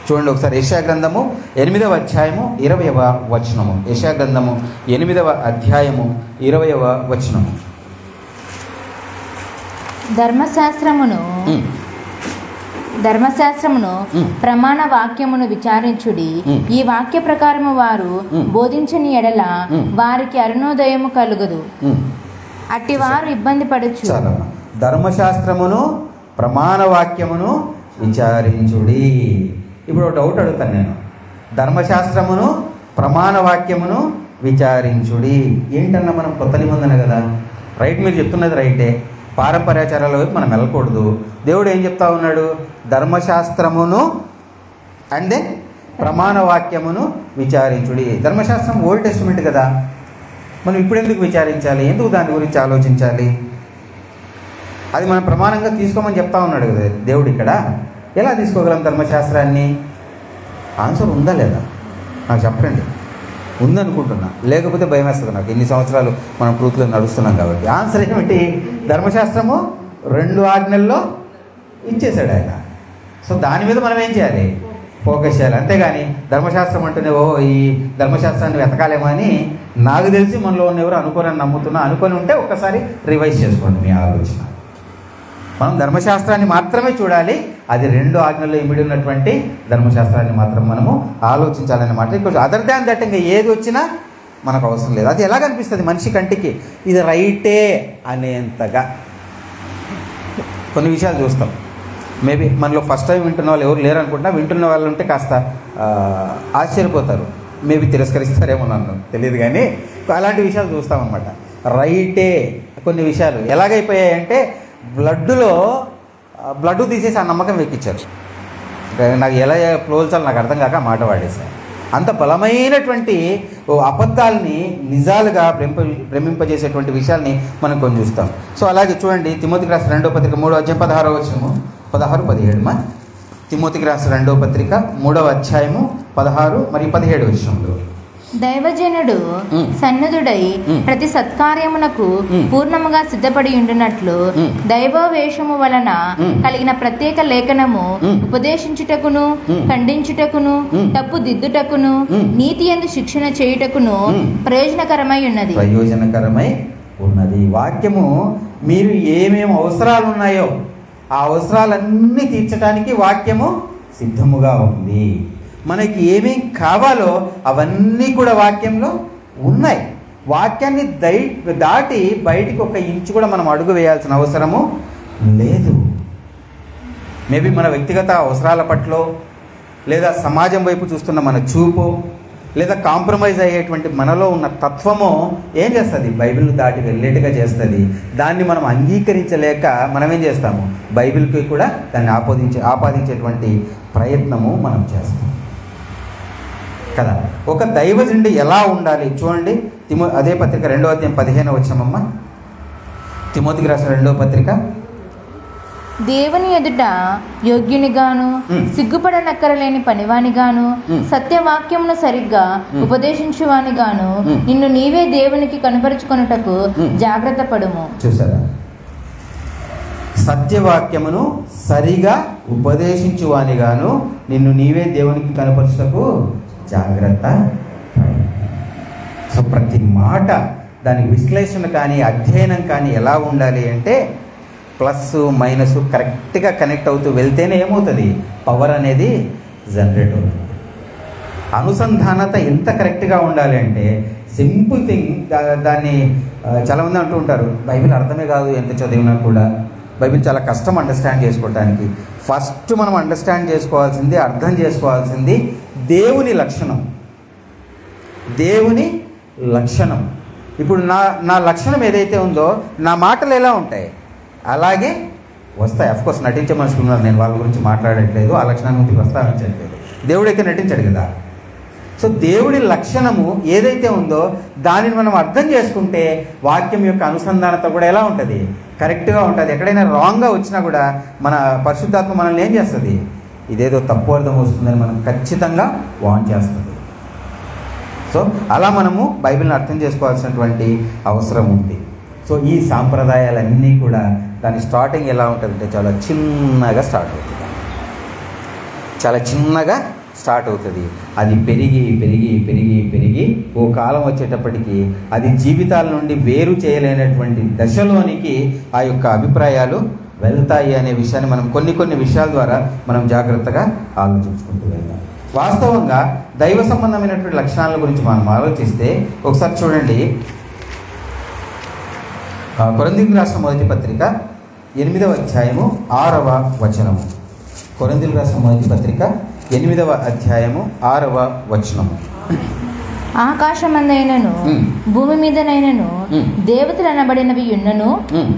చూడండి ఒకసారి యెషయా గ్రంథము 8వ అధ్యాయము 20వ వచనము. యెషయా గ్రంథము 8వ అధ్యాయము 20వ వచనము. ధర్మశాస్త్రమును ప్రమాణ వాక్యమును విచారించుడి. ఈ వాక్య ప్రకారము వారు బోధించని ఎడల వారికి అరుణోదయము కలుగదు, అట్టి వారు ఇబ్బంది పడచ్చు. ధర్మశాస్త్రమును ప్రమాణ వాక్యమును విచారించుడి. ఇప్పుడు డౌట్ అడుగుతాను నేను, ధర్మశాస్త్రమును ప్రమాణ వాక్యమును విచారించుడి ఏంటన్నా? మనం కొత్త నిబంధన కదా, రైట్, మీరు చెప్తున్నది రైటే. పారంపర్యాచారాల వైపు మనం వెళ్ళకూడదు. దేవుడు ఏం చెప్తా ఉన్నాడు, ధర్మశాస్త్రమును అండ్ దెన్ ప్రమాణ వాక్యమును విచారించుడి. ధర్మశాస్త్రం ఓల్డ్ టెస్టిమెంట్ కదా, మనం ఇప్పుడు ఎందుకు విచారించాలి, ఎందుకు దాని గురించి ఆలోచించాలి? అది మనం ప్రమాణంగా తీసుకోమని చెప్తా ఉన్నాడు కదా దేవుడు. ఇక్కడ ఎలా తీసుకోగలం ధర్మశాస్త్రాన్ని? ఆన్సర్ ఉందా లేదా నాకు చెప్పండి. ఉందనుకుంటున్నా, లేకపోతే భయం వేస్తుంది నాకు. ఎన్ని సంవత్సరాలు మనం ట్రూత్లో నడుస్తున్నాం కాబట్టి. ఆన్సర్ ఏమిటి? ధర్మశాస్త్రము 2 ఆజ్ఞల్లో ఇచ్చేశాడు ఆయన. సో దాని మీద మనం ఏం చేయాలి? ఫోకస్ చేయాలి. అంతేగాని ధర్మశాస్త్రం అంటేనే ఈ ధర్మశాస్త్రాన్ని వెతకాలేమో అని నాకు తెలిసి మనలో ఉన్న ఎవరు అనుకొని ఉంటే ఒక్కసారి రివైజ్ చేసుకోండి మీ ఆలోచన. మనం ధర్మశాస్త్రాన్ని మాత్రమే చూడాలి, అది 2 ఆజ్ఞల్లో ఇమిడి ఉన్నటువంటి ధర్మశాస్త్రాన్ని మాత్రం మనము ఆలోచించాలన్నమాట. ఇంకొంచెం అదర్ దాన్ దట్ ఇంకా ఏది వచ్చినా మనకు అవసరం లేదు. అది ఎలా కనిపిస్తుంది మనిషి కంటికి? ఇది రైటే అనేంతగా కొన్ని విషయాలు చూస్తాం. మేబీ మనలో ఫస్ట్ టైం వింటున్న వాళ్ళు ఎవరు లేరు అనుకుంటున్నా, వింటున్న వాళ్ళు ఉంటే కాస్త ఆశ్చర్యపోతారు, మేబీ తిరస్కరిస్తారేమో నన్ను తెలియదు, కానీ అలాంటి విషయాలు చూస్తామన్నమాట. రైటే కొన్ని విషయాలు ఎలాగైపోయాయంటే బ్లడ్ తీసేసి ఆ నమ్మకం ఎక్కించారు. నాకు ఎలా ప్రోల్చాలో నాకు అర్థం కాక మాట వాడేశారు. అంత బలమైనటువంటి అబద్ధాలని నిజాలుగా భ్రమింపజేసేటువంటి విషయాల్ని మనం కొన్ని చూస్తాం. సో అలాగే చూడండి, తిమోతికి రాసిన 2వ పత్రిక 3వ అధ్యాయం 16వ వచనము, 16-17 తిమోతికి రాసిన 2వ పత్రిక 3వ అధ్యాయము 16 మరియు 17 వచనంలో, దైవజనుడు సన్నదుడై ప్రతి సత్కార్యమునకు పూర్ణముగా సిద్ధపడి ఉండునట్లు దైవవేషము వలన కలిగిన ప్రత్యేక లేఖనము ఉపదేశించుటకును, ఖండించుటకును, తప్పు దిద్దుటకును, నీతి యందు శిక్షణ చేయుటకును ప్రయోజనకరమై ఉన్నది. వాక్యము మీరు ఏమేమి అవసరాలు ఉన్నాయో ఆ అవసరాలన్నీ తీర్చడానికి వాక్యము సిద్ధముగా ఉంది. మనకి ఏమేం కావాలో అవన్నీ కూడా వాక్యంలో ఉన్నాయి. వాక్యాన్ని దాటి బయటికి ఒక ఇంచు కూడా మనం అడుగు వేయాల్సిన అవసరము లేదు. మేబీ మన వ్యక్తిగత అవసరాల పట్ల, లేదా సమాజం వైపు చూస్తున్న మన చూపు, లేదా కాంప్రమైజ్ అయ్యేటువంటి మనలో ఉన్న తత్వము ఏం చేస్తుంది? బైబిల్ దాటి వెళ్ళేట్టుగా చేస్తుంది. దాన్ని మనం అంగీకరించలేక మనం ఏం చేస్తాము? బైబిల్కి కూడా దాన్ని ఆపాదించేటువంటి ప్రయత్నము మనం చేస్తాం కదా. ఒక దైవజనుడు ఎలా ఉండాలి చూడండి. అదే పత్రిక 2వ అధ్యాయం 15వ వచనమమ్మ. తిమోతికి రాసిన 2వ పత్రిక. దేవుని ఎదుట యోగ్యునిగాను, సిగ్గుపడనక్కరలేని పనివానిగాను, సత్యవాక్యమును సరిగ్గా ఉపదేశించువానిగాను నిన్ను నీవే దేవునికి కనపరుచుకొనుటకు జాగ్రత్త పడుము. చూసారా? సత్యవాక్యమును సరిగా ఉపదేశించువానిగాను నిన్ను నీవే దేవునికి కనపరుచుటకు జాగ్రత్త. సో ప్రతి మాట దానికి విశ్లేషణ కానీ అధ్యయనం కానీ ఎలా ఉండాలి అంటే ప్లస్ మైనస్ కరెక్ట్గా కనెక్ట్ అవుతూ వెళ్తేనే ఏమవుతుంది? పవర్ అనేది జనరేట్ అవుతుంది. అనుసంధానత ఎంత కరెక్ట్గా ఉండాలి అంటే సింపుల్ థింగ్. దాన్ని చాలామంది అంటూ ఉంటారు, బైబిల్ అర్థమే కాదు ఎంత చదివినా కూడా. బైబిల్ చాలా కష్టం అండర్స్టాండ్ చేసుకోవడానికి. ఫస్ట్ మనం అండర్స్టాండ్ చేసుకోవాల్సింది, అర్థం చేసుకోవాల్సింది దేవుని లక్షణం. దేవుని లక్షణం. ఇప్పుడు నా లక్షణం ఏదైతే ఉందో నా మాటలు ఎలా ఉంటాయి అలాగే వస్తాయి. అఫ్కోర్స్ నటించే మనుషులు ఉన్నారు, నేను వాళ్ళ గురించి మాట్లాడట్లేదు, ఆ లక్షణాన్ని గురించి ప్రస్తావించట్లేదు. దేవుడైతే నటించాడు కదా. సో దేవుడి లక్షణము ఏదైతే ఉందో దానిని మనం అర్థం చేసుకుంటే వాక్యం యొక్క అనుసంధానత కూడా ఎలా ఉంటుంది? కరెక్ట్గా ఉంటుంది. ఎక్కడైనా రాంగ్గా వచ్చినా కూడా మన పరిశుద్ధాత్మ మనల్ని ఏం చేస్తుంది? ఇదేదో తప్పు అర్థం వస్తుందని మనం ఖచ్చితంగా వార్న్ చేస్తుంది. సో అలా మనము బైబిల్ని అర్థం చేసుకోవాల్సినటువంటి అవసరం ఉంది. సో ఈ సాంప్రదాయాలన్నీ కూడా దాని స్టార్టింగ్ ఎలా ఉంటుందంటే చాలా చిన్నగా స్టార్ట్ అవుతుంది. చాలా చిన్నగా స్టార్ట్ అవుతుంది. అది పెరిగి పెరిగి పెరిగి పెరిగి ఓ కాలం వచ్చేటప్పటికి అది జీవితాల నుండి వేరు చేయలేనటువంటి దశలోనికి ఆ యొక్క అభిప్రాయాలు వెళ్తాయి అనే విషయాన్ని మనం కొన్ని విషయాల ద్వారా మనం జాగ్రత్తగా ఆలోచించుకుంటూ వెళ్దాం. వాస్తవంగా దైవ సంబంధమైనటువంటి లక్షణాల గురించి మనం ఆలోచిస్తే ఒకసారి చూడండి. కొరింథీయులకు రాసిన మొదటి పత్రిక 8వ అధ్యాయము 6వ వచనము. కొరింథీయులకు రాసిన మొదటి పత్రిక 8వ అధ్యాయము 6వ వచనము. ఆకాశమందైనను భూమి మీదనైనను దేవతలు అనబడినవి ఉన్నను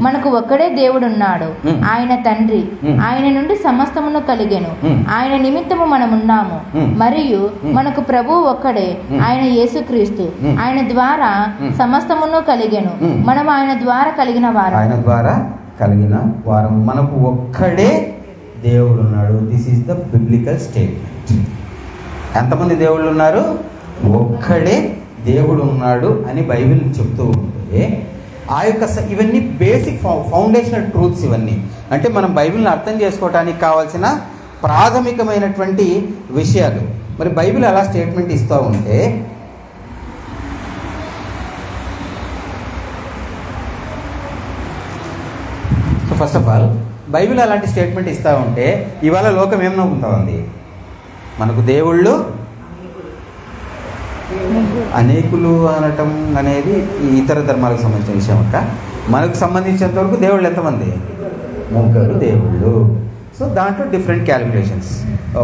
మనకు ఒక్కడే దేవుడున్నాడు, ఆయన తండ్రి. ఆయన నుండి సమస్తమును కలిగెను, ఆయన నిమిత్తము మనమున్నాము. మరియు మనకు ప్రభువు ఒక్కడే, ఆయన యేసుక్రీస్తు. ఆయన ద్వారా సమస్తమును కలిగెను, మనం ఆయన ద్వారా కలిగిన వారం. ఆయన ద్వారా కలిగిన వారం. మనకు ఒక్కడే దేవుడు ఉన్నాడు. This is the biblical statement. ఎంతమంది దేవుళ్ళు ఉన్నారు? ఒక్కడే దేవుడు ఉన్నాడు అని బైబిల్ చెప్తూ ఉంటే ఆ యొక్క ఇవన్నీ బేసిక్ ఫౌండేషనల్ ట్రూత్స్. ఇవన్నీ అంటే మనం బైబిల్ని అర్థం చేసుకోవడానికి కావాల్సిన ప్రాథమికమైనటువంటి విషయాలు. మరి బైబిల్ అలా స్టేట్మెంట్ ఇస్తూ ఉంటే so first of all Bible అలాంటి స్టేట్మెంట్ ఇస్తూ ఉంటే ఇవాళ లోకం ఏం నమ్ముతా ఉంది? మనకు దేవుళ్ళు అనేకులు అనటం అనేది ఇతర ధర్మాలకు సంబంధించిన విషయం అక్క. మనకు సంబంధించినంత వరకు దేవుళ్ళు ఎంతమంది? 3 దేవుళ్ళు. సో దాంట్లో డిఫరెంట్ క్యాలిక్యులేషన్స్.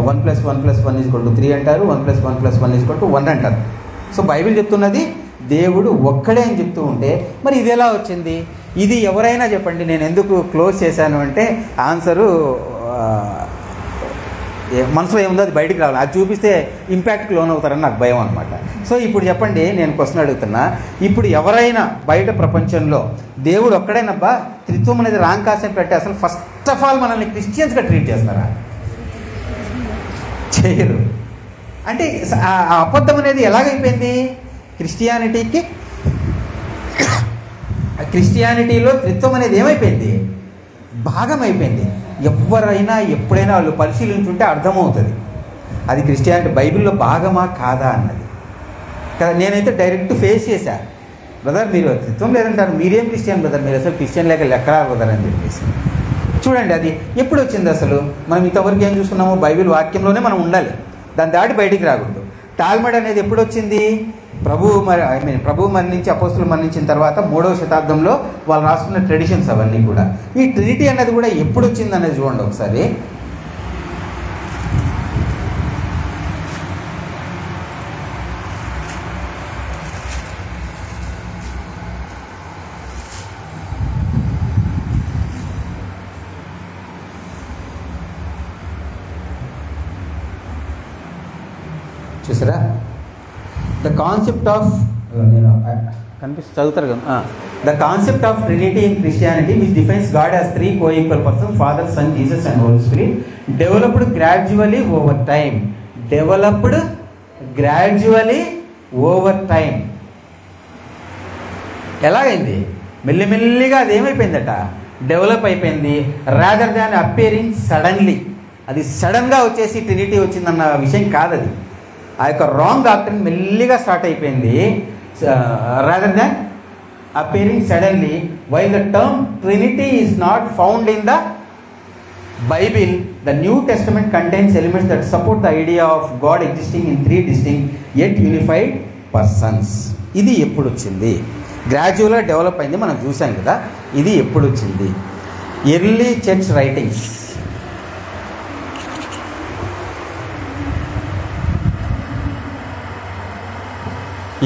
1 + 1 + 1 = 3 అంటారు, 1 + 1 + 1 = 1 అంటారు. సో బైబిల్ చెప్తున్నది దేవుడు ఒక్కడే అని చెప్తూ ఉంటే మరి ఇది ఎలా వచ్చింది? ఇది ఎవరైనా చెప్పండి. నేను ఎందుకు క్లోజ్ చేశాను అంటే ఆన్సరు మనసులో ఏముందో అది బయటికి రావాలి. అది చూపిస్తే ఇంపాక్ట్కి లోన్ అవుతారని నాకు భయం అనమాట. సో ఇప్పుడు చెప్పండి, నేను క్వశ్చన్ అడుగుతున్నా. ఇప్పుడు ఎవరైనా బయట ప్రపంచంలో దేవుడు ఒక్కడేనబ్బా త్రిత్వం అనేది రాంగ్ కాన్సెప్ట్ పెట్టి అసలు ఫస్ట్ ఆఫ్ ఆల్ మనల్ని క్రిస్టియన్స్గా ట్రీట్ చేస్తారా? చేయరు. అంటే ఆ అబద్ధం అనేది ఎలాగైపోయింది? క్రిస్టియానిటీలో త్రిత్వం అనేది ఏమైపోయింది? భాగం అయిపోయింది. ఎవరైనా ఎప్పుడైనా వాళ్ళు పరిశీలించుంటే అర్థమవుతుంది అది క్రిస్టియానిటీ బైబిల్లో భాగమా కాదా అన్నది కదా. నేనైతే డైరెక్ట్ ఫేస్ చేశా. బ్రదర్ మీరు త్రిత్వం లేదంటారు, మీరేం క్రిస్టియన్ బ్రదర్, మీరు అసలు క్రిస్టియన్ లేక లెక్కరా బ్రదర్ అని చెప్పేసి. చూడండి అది ఎప్పుడు వచ్చింది అసలు. మనం ఇంతవరకు ఏం చూస్తున్నాము, బైబిల్ వాక్యంలోనే మనం ఉండాలి, దాన్ని దాటి బయటికి రాకూడదు. టాల్మడ్ అనేది ఎప్పుడు వచ్చింది, ప్రభువు మరణించి అపోస్తులు మరణించిన తర్వాత 3వ శతాబ్దంలో వాళ్ళు రాసుకున్న ట్రెడిషన్స్ అవన్నీ కూడా. ఈ ట్రినిటీ అనేది కూడా ఎప్పుడు వచ్చింది అనేది చూడండి ఒకసారి. చూసారా, ద కాన్సెప్ట్ ఆఫ్ చదువుతారు కదా, the concept of trinity in Christianity which defines God as 3 co-equal persons, father, son, Jesus and Holy Spirit, developed gradually over time. Developed gradually over time. ఎలాగైంది, మెల్లిమెల్లిగా అది ఏమైపోయిందట, డెవలప్ అయిపోయింది. Rather than appearing suddenly. అది సడన్గా వచ్చేసి Trinity వచ్చిందన్న విషయం కాదు అది. ఆ యొక్క రాంగ్ డాక్ట్రిన్ మెల్లిగా స్టార్ట్ అయిపోయింది. Rather than appearing suddenly. While the term Trinity is not found in the Bible, the new testament contains elements that support the idea of God existing in 3 distinct yet unified persons. ఇది ఎప్పుడు వచ్చింది, గ్రాడ్యువల్గా develop అయింది, మనం చూసాం కదా. ఇది ఎప్పుడు వచ్చింది, early church writings.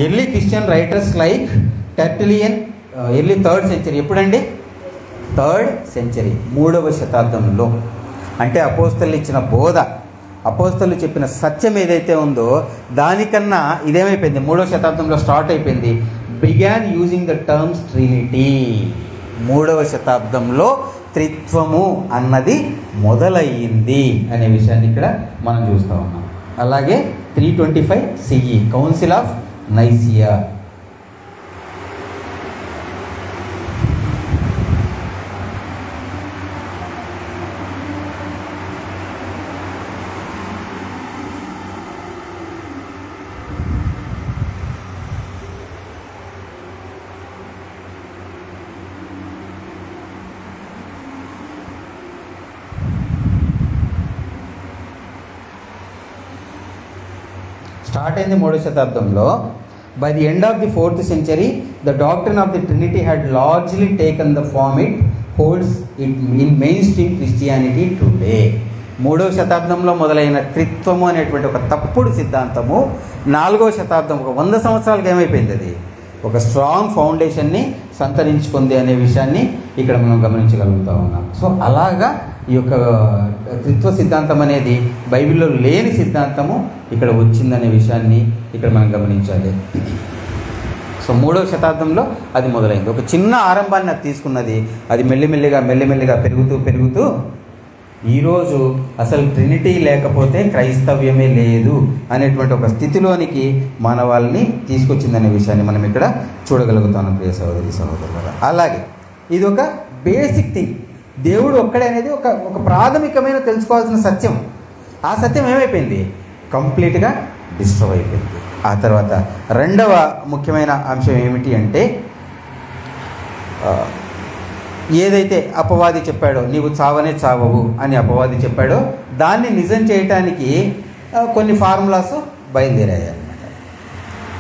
Early Christian writers like Tertullian, early 3rd century. ఎప్పుడండి, 3rd century, 3వ శతాబ్దంలో. అంటే అపోస్తలు ఇచ్చిన బోధ, అపోస్తలు చెప్పిన సత్యం ఏదైతే ఉందో దానికన్నా ఇదేమైపోయింది, 3వ శతాబ్దంలో స్టార్ట్ అయిపోయింది. Began using the terms Trinity. 3వ శతాబ్దంలో త్రిత్వము అన్నది మొదలయ్యింది అనే విషయాన్ని ఇక్కడ మనం చూస్తూ ఉన్నాం. అలాగే 325 CE council of Nicaea. Start అయింది 3వ శతాబ్దంలో. By the end of the 4th century the doctrine of the trinity had largely taken the form it holds it in mainstream Christianity today. 3వ శతాబ్దంలో మొదలైన త్రిత్వము అనేటువంటి ఒక తప్పుడు సిద్ధాంతము 4వ శతాబ్దం, ఒక 100 సంవత్సరాలకు ఏమైపోయింది, అది ఒక స్ట్రాంగ్ ఫౌండేషన్ని సంతరించుకుంది అనే విషయాన్ని ఇక్కడ మనం గమనించగలుగుతూ ఉన్నాం. సో అలాగా ఈ యొక్క త్రిత్వ సిద్ధాంతం అనేది బైబిల్లో లేని సిద్ధాంతము ఇక్కడ వచ్చిందనే విషయాన్ని ఇక్కడ మనం గమనించాలి. సో 3వ శతాబ్దంలో అది మొదలైంది. ఒక చిన్న ఆరంభాన్ని అది తీసుకున్నది, అది మెల్లిమెల్లిగా పెరుగుతూ ఈరోజు అసలు ట్రినిటీ లేకపోతే క్రైస్తవ్యమే లేదు అనేటువంటి ఒక స్థితిలోనికి మానవాళ్ళని తీసుకొచ్చిందనే విషయాన్ని మనం ఇక్కడ చూడగలుగుతాం ప్రియ సహోదరి సహోదరులారా. అలాగే ఇది ఒక బేసిక్ థింగ్. దేవుడు ఒక్కడే అనేది ఒక ప్రాథమికమైన తెలుసుకోవాల్సిన సత్యం. ఆ సత్యం ఏమైపోయింది, కంప్లీట్గా డిస్ట్రాయ్ అయిపోయింది. ఆ తర్వాత రెండవ ముఖ్యమైన అంశం ఏమిటి అంటే, ఏదైతే అపవాది చెప్పాడో నీవు చావనే చావవు అని అపవాది చెప్పాడో దాన్ని నిజం చేయటానికి కొన్ని ఫార్ములాస్ బయలుదేరాయి అన్నమాట.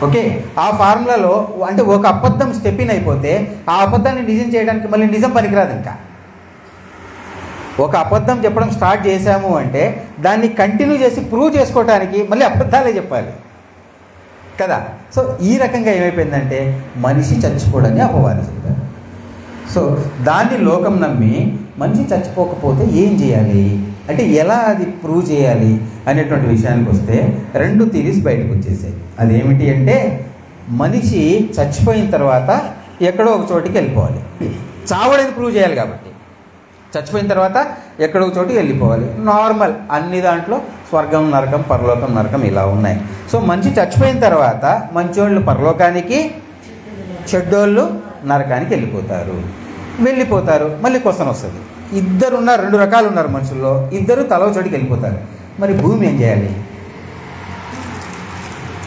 ఓకే, ఆ ఫార్ములాలో అంటే ఒక అబద్ధం స్టెప్ ఇన్ అయిపోతే ఆ అబద్ధాన్ని నిజం చేయడానికి మళ్ళీ నిజం పనికిరాదు. ఇంకా ఒక అబద్ధం చెప్పడం స్టార్ట్ చేశాము అంటే దాన్ని కంటిన్యూ చేసి ప్రూవ్ చేసుకోవడానికి మళ్ళీ అబద్ధాలే చెప్పాలి కదా. సో ఈ రకంగా ఏమైపోయిందంటే మనిషి చచ్చిపోడని అపవాది చెప్పారు. సో దాన్ని లోకం నమ్మి మనిషి చచ్చిపోకపోతే ఏం చేయాలి అంటే ఎలా అది ప్రూవ్ చేయాలి అనేటువంటి విషయానికి వస్తే 2 థియరీస్ బయటకు వచ్చేసాయి. అదేమిటి అంటే మనిషి చచ్చిపోయిన తర్వాత ఎక్కడో ఒక చోటికి వెళ్ళిపోవాలి. చావడని ప్రూవ్ చేయాలి కాబట్టి చచ్చిపోయిన తర్వాత ఎక్కడో ఒక చోటికి వెళ్ళిపోవాలి. నార్మల్ అన్ని దాంట్లో స్వర్గం నరకం పరలోకం నరకం ఇలా ఉన్నాయి. సో మనిషి చచ్చిపోయిన తర్వాత మంచోళ్ళు పరలోకానికి, చెడ్డోళ్ళు నరకానికి వెళ్ళిపోతారు. మళ్ళీ క్వశ్చన్ వస్తుంది, 2 రకాలు ఉన్నారు మనుషుల్లో, 2 తలో చోటికి వెళ్ళిపోతారు. మరి భూమి ఏం చేయాలి?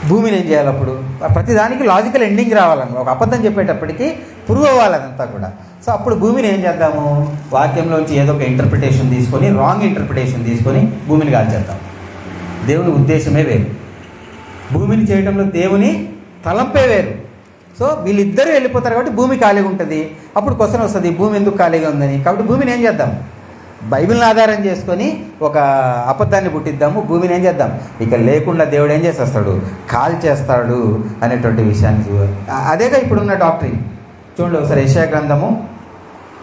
భూమిని ఏం చేయాలి అప్పుడు? ప్రతిదానికి లాజికల్ ఎండింగ్ రావాలని, ఒక అబద్ధం చెప్పేటప్పటికి ప్రూవ్ అవ్వాలి అదంతా కూడా. సో అప్పుడు భూమిని ఏం చేద్దాము? వాక్యంలోంచి ఏదో ఒక ఇంటర్ప్రిటేషన్ తీసుకొని, రాంగ్ ఇంటర్ప్రిటేషన్ తీసుకొని భూమిని కాల్చేద్దాం. దేవుని ఉద్దేశమే వేరు, భూమిని చేయడంలో దేవుని తలంపే వేరు. సో వీళ్ళిద్దరూ వెళ్ళిపోతారు కాబట్టి భూమి ఖాళీగా ఉంటుంది. అప్పుడు క్వశ్చన్ వస్తుంది, భూమి ఎందుకు ఖాళీగా ఉందని. కాబట్టి భూమిని ఏం చేద్దాం? బైబిల్ని ఆధారం చేసుకొని ఒక అబద్ధాన్ని పుట్టిద్దాము. భూమిని ఏం చేద్దాం? ఇక లేకుండా దేవుడు ఏం చేసేస్తాడు? కాల్ చేస్తాడు అనేటువంటి విషయాన్ని అదేగా ఇప్పుడున్న డాక్టరీన్. చూడండి ఒకసారి యెషయా గ్రంథము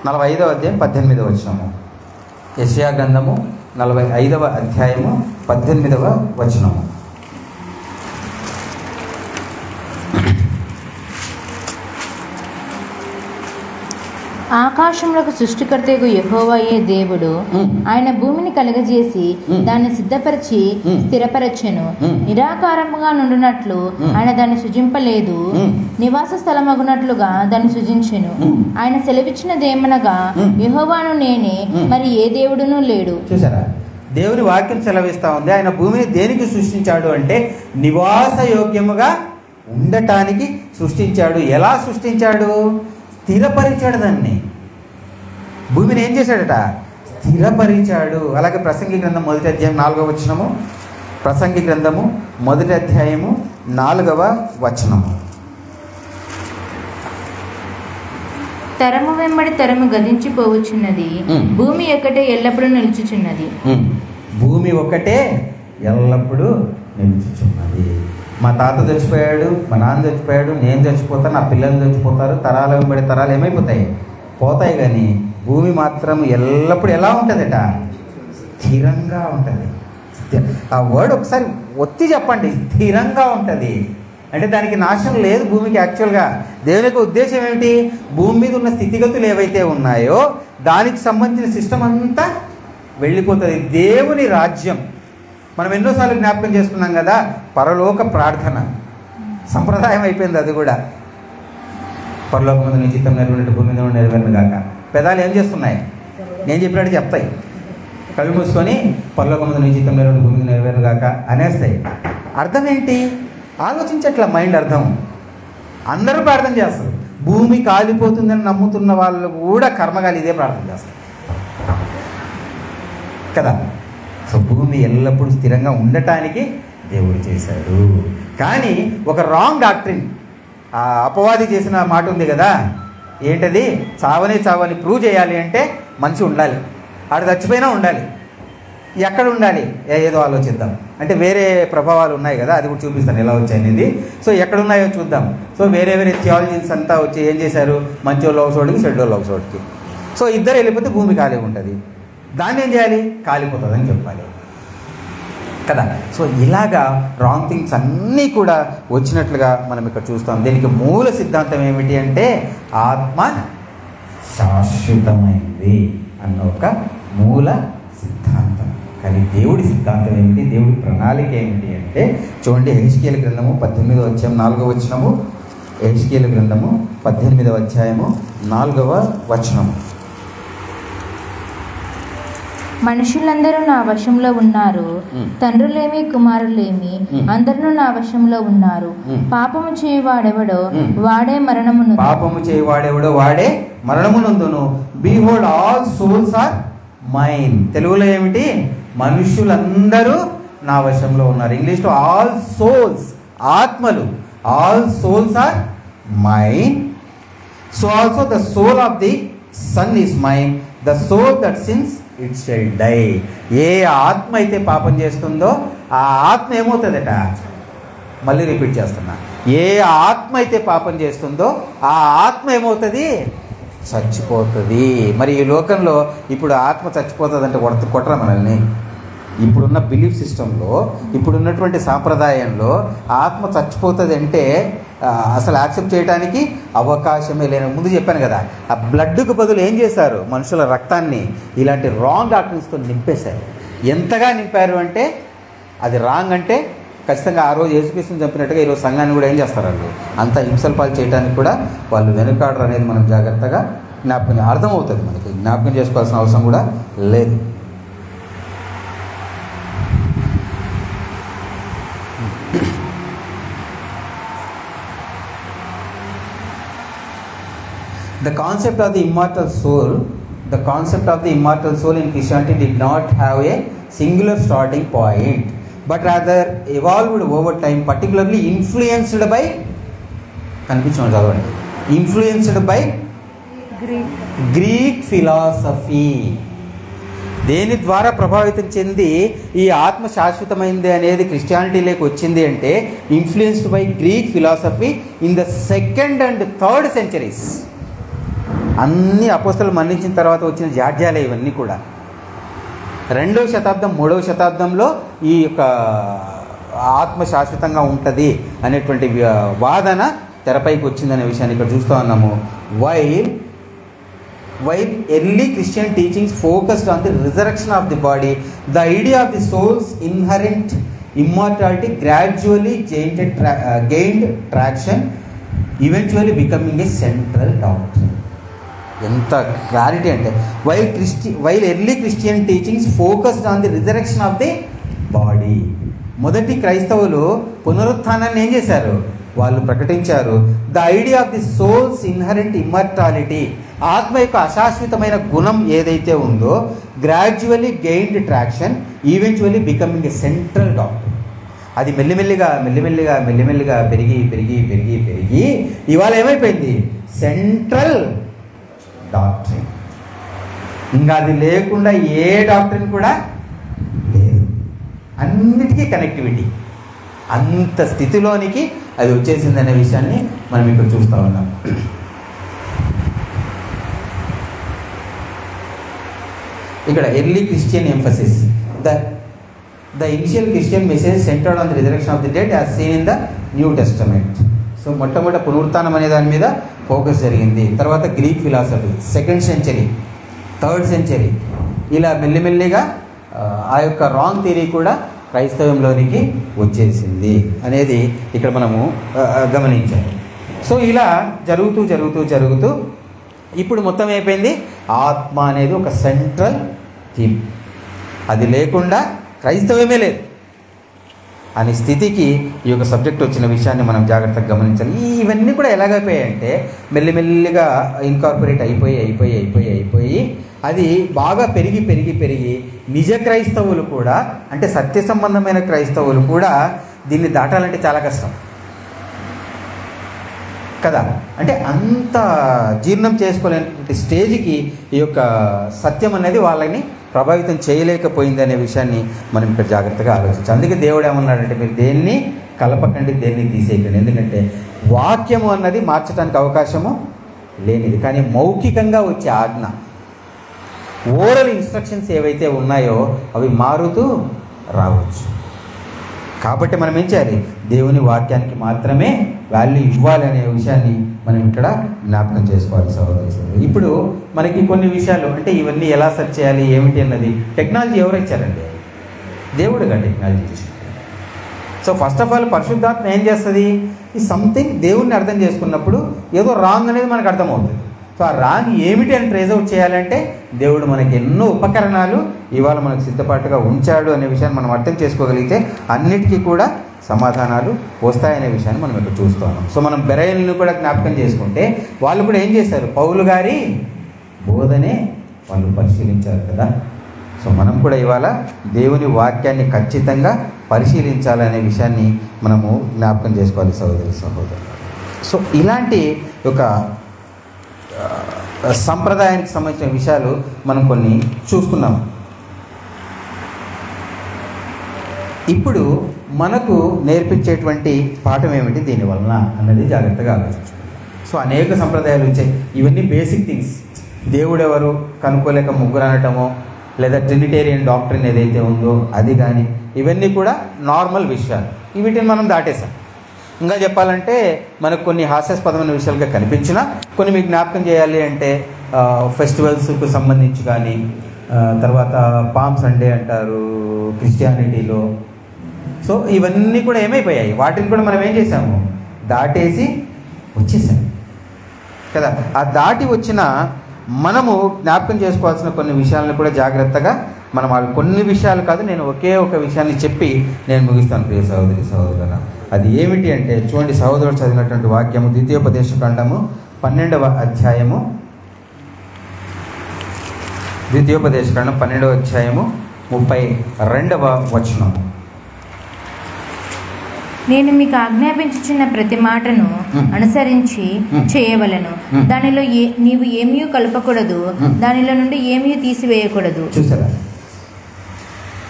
45వ అధ్యాయం 18వ వచనము. యెషయా గ్రంథము 45వ అధ్యాయము 18వ వచనము. ఆకాశములకు సృష్టికర్తకు యెహోవాయే దేవుడు. ఆయన భూమిని కలుగజేసి దాన్ని సిద్ధపరిచి స్థిరపరచెను. నిరాకారముగా నుండునట్లు ఆయన దాన్ని సృజింపలేదు, నివాస స్థలమగునట్లుగా దాన్ని సృజించెను. ఆయన సెలవిచ్చినదేమనగా, యెహోవాను నేనే, మరి ఏ దేవుడునూ లేడు. చూసారా, దేవుని వాక్యం సెలవిస్తా ఉంది. ఆయన భూమిని దేనికి సృష్టించాడు అంటే నివాస యోగ్యముగా ఉండటానికి సృష్టించాడు. ఎలా సృష్టించాడు? స్థిరపరిచాడు దాన్ని. భూమిని ఏం చేశాడట? స్థిరపరిచాడు. అలాగే ప్రసంగి గ్రంథం 1వ అధ్యాయం 4వ వచనము. ప్రసంగి గ్రంథము 1వ అధ్యాయము 4వ వచనము. తరము వెంబడి తరము గతించిపోవచ్చున్నది, భూమి ఒక్కటే ఎల్లప్పుడూ నిలుచుచున్నది. భూమి ఒక్కటే ఎల్లప్పుడూ నిలుచుచున్నది. మా తాత చచ్చిపోయాడు, మా నాన్న చచ్చిపోయాడు, నేను చచ్చిపోతాను, నా పిల్లలు చచ్చిపోతారు, తరాలు వెంబడి తరాలు ఏమైపోతాయి? పోతాయి. కానీ భూమి మాత్రం ఎల్లప్పుడూ ఎలా ఉంటుందట? స్థిరంగా ఉంటుంది. ఆ వర్డ్ ఒకసారి ఒత్తి చెప్పండి, స్థిరంగా ఉంటుంది అంటే దానికి నాశనం లేదు భూమికి. యాక్చువల్గా దేవుని యొక్క ఉద్దేశం ఏమిటి? భూమి మీద ఉన్న స్థితిగతులు ఏవైతే ఉన్నాయో దానికి సంబంధించిన సిస్టమ్ అంతా వెళ్ళిపోతుంది. దేవుని రాజ్యం మనం ఎన్నోసార్లు జ్ఞాపకం చేసుకున్నాం కదా, పరలోక ప్రార్థన సంప్రదాయం అయిపోయింది. అది కూడా పరలోకమందు నీ చిత్తం నెరవేరినట్టు భూమి మీద నెరవేరును గాక. పెదాలు ఏం చేస్తున్నాయి? నేను చెప్పినట్టు చెప్తాయి. కళ్ళు మూసుకొని పరలోకమందు నీ చిత్తం నెరవేరిన భూమి మీద నెరవేరును గాక అనేస్తాయి. అర్థం ఏంటి? ఆలోచించట్ల మైండ్ అర్థం. అందరూ ప్రార్థన చేస్తారు. భూమి కాలిపోతుందని నమ్ముతున్న వాళ్ళు కూడా కర్మగాలి ఇదే ప్రార్థన చేస్తారు కదా. సో భూమి ఎల్లప్పుడూ స్థిరంగా ఉండటానికి దేవుడు చేశాడు. కానీ ఒక రాంగ్ డాక్ట్రిన్, ఆ అపవాది చేసిన మాట ఉంది కదా, ఏంటది? చావని ప్రూవ్ చేయాలి అంటే మనిషి ఉండాలి, ఆడు చచ్చిపోయినా ఉండాలి. ఎక్కడ ఉండాలి? ఏదో ఆలోచిద్దాం. అంటే వేరే ప్రభావాలు ఉన్నాయి కదా, అది కూడా చూపిస్తాను ఎలా వచ్చాయనేది. సో ఎక్కడున్నాయో చూద్దాం. సో వేరే థియాలజీస్ అంతా వచ్చి ఏం చేశారు? మంచో లవ్సోడికి, చెడ్డో లవ్సోడికి. సో ఇద్దరు వెళ్ళిపోతే భూమి ఖాళీ ఉంటుంది. దాన్ని ఏం చేయాలి? కాలిపోతుందని చెప్పాలి కదా. సో ఇలాగా రాంగ్ థింగ్స్ అన్నీ కూడా వచ్చినట్లుగా మనం ఇక్కడ చూస్తాం. దీనికి మూల సిద్ధాంతం ఏమిటి అంటే ఆత్మ శాశ్వతమైంది అన్న ఒక మూల సిద్ధాంతం. కానీ దేవుడి సిద్ధాంతం ఏమిటి? దేవుడి ప్రణాళిక ఏమిటి అంటే చూడండి, యెహెజ్కేలు గ్రంథము 18వ అధ్యాయం 4వ వచనము. యెహెజ్కేలు గ్రంథము 18వ అధ్యాయము 4వ వచనము. మనుషులందరూ నా వశంలో ఉన్నారు, తండ్రులేమి కుమారులేమి అందరూ నా వశంలో ఉన్నారు. పాపము చేయవాడెవడో వాడే మరణమును పాపము చేయవాడెవడో వాడే మరణమునందును. Behold all souls are mine. తెలుగులో ఏమిటి? మనుషులందరూ నా వశంలో ఉన్నారు. ఇంగ్లీష్లో ఆల్ సోల్స్, ఆత్మలు. All souls are mine. So also the soul of the son is mine. The soul that sins it shall die. ఏ ఆత్మ అయితే పాపం చేస్తుందో ఆ ఆత్మ ఏమవుతుందట? మళ్ళీ రిపీట్ చేస్తున్నా, ఏ ఆత్మ అయితే పాపం చేస్తుందో ఆ ఆత్మ ఏమవుతుంది? చచ్చిపోతుంది. మరి ఈ లోకంలో ఇప్పుడు ఆత్మ చచ్చిపోతుందంటే కొట్టరా మనల్ని? ఇప్పుడున్న బిలీఫ్ సిస్టంలో, ఇప్పుడున్నటువంటి సాంప్రదాయంలో ఆత్మ చచ్చిపోతుంది అంటే అసలు యాక్సెప్ట్ చేయడానికి అవకాశమే లేని. ముందు చెప్పాను కదా, ఆ బ్లడ్కు బదులు ఏం చేశారు? మనుషుల రక్తాన్ని ఇలాంటి రాంగ్ డాక్టరీన్స్తో నింపేశారు. ఎంతగా నింపారు అంటే అది రాంగ్ అంటే ఖచ్చితంగా ఆ రోజు యేసుక్రీస్తుని చంపినట్టుగా ఈరోజు సంఘాన్ని కూడా ఏం చేస్తారు? వాళ్ళు అంత హింసల పాలు చేయడానికి కూడా వాళ్ళు వెనుకాడరు అనేది మనం జాగ్రత్తగా అర్థమవుతుంది. మనకి జ్ఞాపకం చేసుకోవాల్సిన అవసరం కూడా లేదు. The concept of the immortal soul in Christianity did not have a singular starting point, but rather evolved over time, particularly influenced by Greek philosophy. దేని ద్వారా ప్రభావితం చెంది ఈ ఆత్మ శాశ్వతమైంది అనేది క్రిస్టియానిటీలోకి వచ్చింది అంటే influenced by Greek philosophy in the 2nd and 3rd centuries. అన్ని అపోస్తలు మరణించిన తర్వాత వచ్చిన జాడ్యాలే ఇవన్నీ కూడా. 2వ శతాబ్దం 3వ శతాబ్దంలో ఈ యొక్క ఆత్మ శాశ్వతంగా ఉంటుంది అనేటువంటి వాదన తెరపైకి వచ్చిందనే విషయాన్ని ఇక్కడ చూస్తూ ఉన్నాము. While early Christian teachings focused on the resurrection of the body, the idea of the soul's inherent immortality gradually gained traction, eventually becoming a central doctrine. ఎంత క్లారిటీ అంటే while early Christian teachings focused on the resurrection of the body. మొదటి క్రైస్తవులు పునరుత్థానాన్ని ఏం చేశారు? వాళ్ళు ప్రకటించారు. The idea of the souls inherent immortality, ఆత్మ యొక్క అశాశ్వతమైన గుణం ఏదైతే ఉందో gradually gained traction, eventually becoming a central doctrine. అది మెల్లిమెల్లిగా పెరిగి ఇవాళ ఏమైపోయింది? Central doctrine. ఇంకా అది లేకుండా ఏ డాక్టరీన్ కూడా లేదు. అన్నిటికీ కనెక్టివిటీ, అంత స్థితిలోనికి అది వచ్చేసిందనే విషయాన్ని మనం ఇక్కడ చూస్తూ ఉన్నాం. ఇక్కడ early Christian emphasis, the initial Christian message centered on the resurrection of the dead as seen in the new testament. So మొట్టమొదటి పునరుత్థానం అనే దాని మీద ఫోకస్ జరిగింది. తర్వాత Greek philosophy 2nd century 3rd century ఇలా మెల్లిమెల్లిగా ఆ యొక్క రాంగ్ థియరీ కూడా క్రైస్తవంలోనికి వచ్చేసింది అనేది ఇక్కడ మనము గమనించాలి. సో ఇలా జరుగుతూ ఇప్పుడు మొత్తం అయిపోయింది. ఆత్మ అనేది ఒక సెంట్రల్ థీమ్, అది లేకుండా క్రైస్తవమే లేదు అనే స్థితికి ఈ యొక్క సబ్జెక్ట్ వచ్చిన విషయాన్ని మనం జాగ్రత్తగా గమనించాలి. ఇవన్నీ కూడా ఎలాగైపోయాయంటే మెల్లిమెల్లిగా ఇన్కార్పొరేట్ అయిపోయి అది బాగా పెరిగి నిజ క్రైస్తవులు కూడా, అంటే సత్య సంబంధమైన క్రైస్తవులు కూడా దీన్ని దాటాలంటే చాలా కష్టం కదా. అంటే అంత జీర్ణం చేసుకోలేని స్టేజ్కి ఈ యొక్క సత్యం అనేది వాళ్ళని ప్రభావితం చేయలేకపోయింది అనే విషయాన్ని మనం ఇక్కడ జాగ్రత్తగా ఆలోచించాలి. అందుకే దేవుడు ఏమన్నాడంటే, మీరు దేన్ని కలపకండి, దేన్ని తీసేయకండి. ఎందుకంటే వాక్యము అన్నది మార్చడానికి అవకాశము లేనిది, కానీ మౌఖికంగా వచ్చే ఆజ్ఞ, ఓరల్ ఇన్స్ట్రక్షన్స్ ఏవైతే ఉన్నాయో అవి మారుతూ రావచ్చు. కాబట్టి మనం ఏం చేయాలి? దేవుని వాక్యానికి మాత్రమే వాల్యూ ఇవ్వాలి అనే విషయాన్ని మనం ఇక్కడ జ్ఞాపకం చేసుకోవాలి సహోదరులు. ఇప్పుడు మనకి కొన్ని విషయాలు, అంటే ఇవన్నీ ఎలా సెర్చ్ చేయాలి ఏమిటి అన్నది టెక్నాలజీ ఎవరు ఇచ్చారండి? దేవుడుగా టెక్నాలజీ ఇచ్చారు. సో ఫస్ట్ ఆఫ్ ఆల్ పరిశుద్ధాత్మ ఏం చేస్తుంది? ఈ సంథింగ్ దేవుణ్ణి అర్థం చేసుకున్నప్పుడు ఏదో రాంగ్ అనేది మనకు అర్థమవుతుంది. సో ఆ రాంగ్ ఏమిటి అని ట్రేస్ అవుట్ చేయాలంటే దేవుడు మనకి ఎన్నో ఉపకరణాలు ఇవాళ మనకు సిద్ధపాటుగా ఉంచాడు అనే విషయాన్ని మనం అర్థం చేసుకోగలిగితే అన్నిటికీ కూడా సమాధానాలు వస్తాయనే విషయాన్ని మనం ఇక్కడ చూస్తున్నాం. సో మనం బెరయలను కూడా జ్ఞాపకం చేసుకుంటే వాళ్ళు కూడా ఏం చేశారు? పౌలు గారి బోధనే వాళ్ళు పరిశీలించారు కదా. సో మనం కూడా ఇవాళ దేవుని వాక్యాన్ని ఖచ్చితంగా పరిశీలించాలనే విషయాన్ని మనము జ్ఞాపకం చేసుకోవాలి సహోదరు. సో ఇలాంటి ఒక సంప్రదాయానికి సంబంధించిన విషయాలు మనం కొన్ని చూసుకున్నాం. ఇప్పుడు మనకు నేర్పించేటువంటి పాఠం ఏమిటి దీనివలన అన్నది జాగ్రత్తగా ఆలోచించుకోవాలి. సో అనేక సంప్రదాయాలు వచ్చాయి. ఇవన్నీ బేసిక్ థింగ్స్. దేవుడు ఎవరు కనుక్కోలేక ముగ్గురు అనటమో, లేదా ట్రినిటేరియన్ డాక్ట్రిన్ ఏదైతే ఉందో అది కానీ, ఇవన్నీ కూడా నార్మల్ విషయాలు. వీటిని మనం దాటేసాం. ఇంకా చెప్పాలంటే మనకు కొన్ని హాస్యాస్పదమైన విషయాలుగా కనిపించినా కొన్ని మీకు జ్ఞాపకం చేయాలి అంటే ఫెస్టివల్స్కు సంబంధించి కానీ, తర్వాత పామ్ సండే అంటారు క్రిస్టియానిటీలో. సో ఇవన్నీ కూడా ఏమైపోయాయి? వాటిని కూడా మనం ఏం చేసాము? దాటేసి వచ్చేసాం కదా. ఆ దాటి వచ్చిన మనము జ్ఞాపకం చేసుకోవాల్సిన కొన్ని విషయాలను కూడా జాగ్రత్తగా మనం కొన్ని విషయాలు కాదు, నేను ఒకే ఒక విషయాన్ని చెప్పి నేను ముగిస్తాను ప్రియ సహోదరుల. అది ఏమిటి అంటే చూడండి, సహోదరుడు చదివినటువంటి వాక్యము ద్వితీయోపదేశ కాండము 12వ అధ్యాయము ద్వితీయోపదేశకాండం 12వ అధ్యాయము 32వ వచనం. నేను మీకు ఆజ్ఞాపించుచున్న ప్రతి మాటను అనుసరించి చేయవలెను. దానిలో నీవు ఏమీ కలపకూడదు, దానిలో నుండి ఏమీ తీసివేయకూడదు. చూసారా,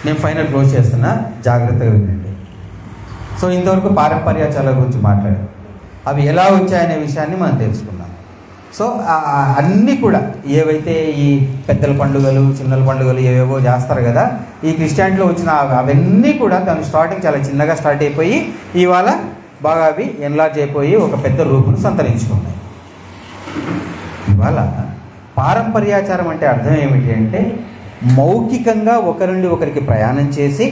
నేను ఫైనల్ క్లోజ్ చేస్తున్నా, జాగ్రత్తగా వినండి. సో ఇంతవరకు పారంపర్యాచారాల గురించి మాట్లాడారు. అవి ఎలా వచ్చాయనే విషయాన్ని మనం తెలుసుకున్నాం. సో అన్నీ కూడా ఏవైతే ఈ పెద్దల పండుగలు, చిన్నల పండుగలు ఏవేవో చేస్తారు కదా, ఈ క్రిస్టియానిటీలో వచ్చిన అవన్నీ కూడా దాని స్టార్టింగ్ చాలా చిన్నగా స్టార్ట్ అయిపోయి ఇవాళ బాగా అవి ఎన్లార్జ్ అయిపోయి ఒక పెద్ద రూపును సంతరించుకున్నాయి. ఇవాళ పారంపర్యాచారం అంటే అర్థం ఏమిటి అంటే, మౌఖికంగా ఒకరి నుండి ఒకరికి ప్రయాణం చేసి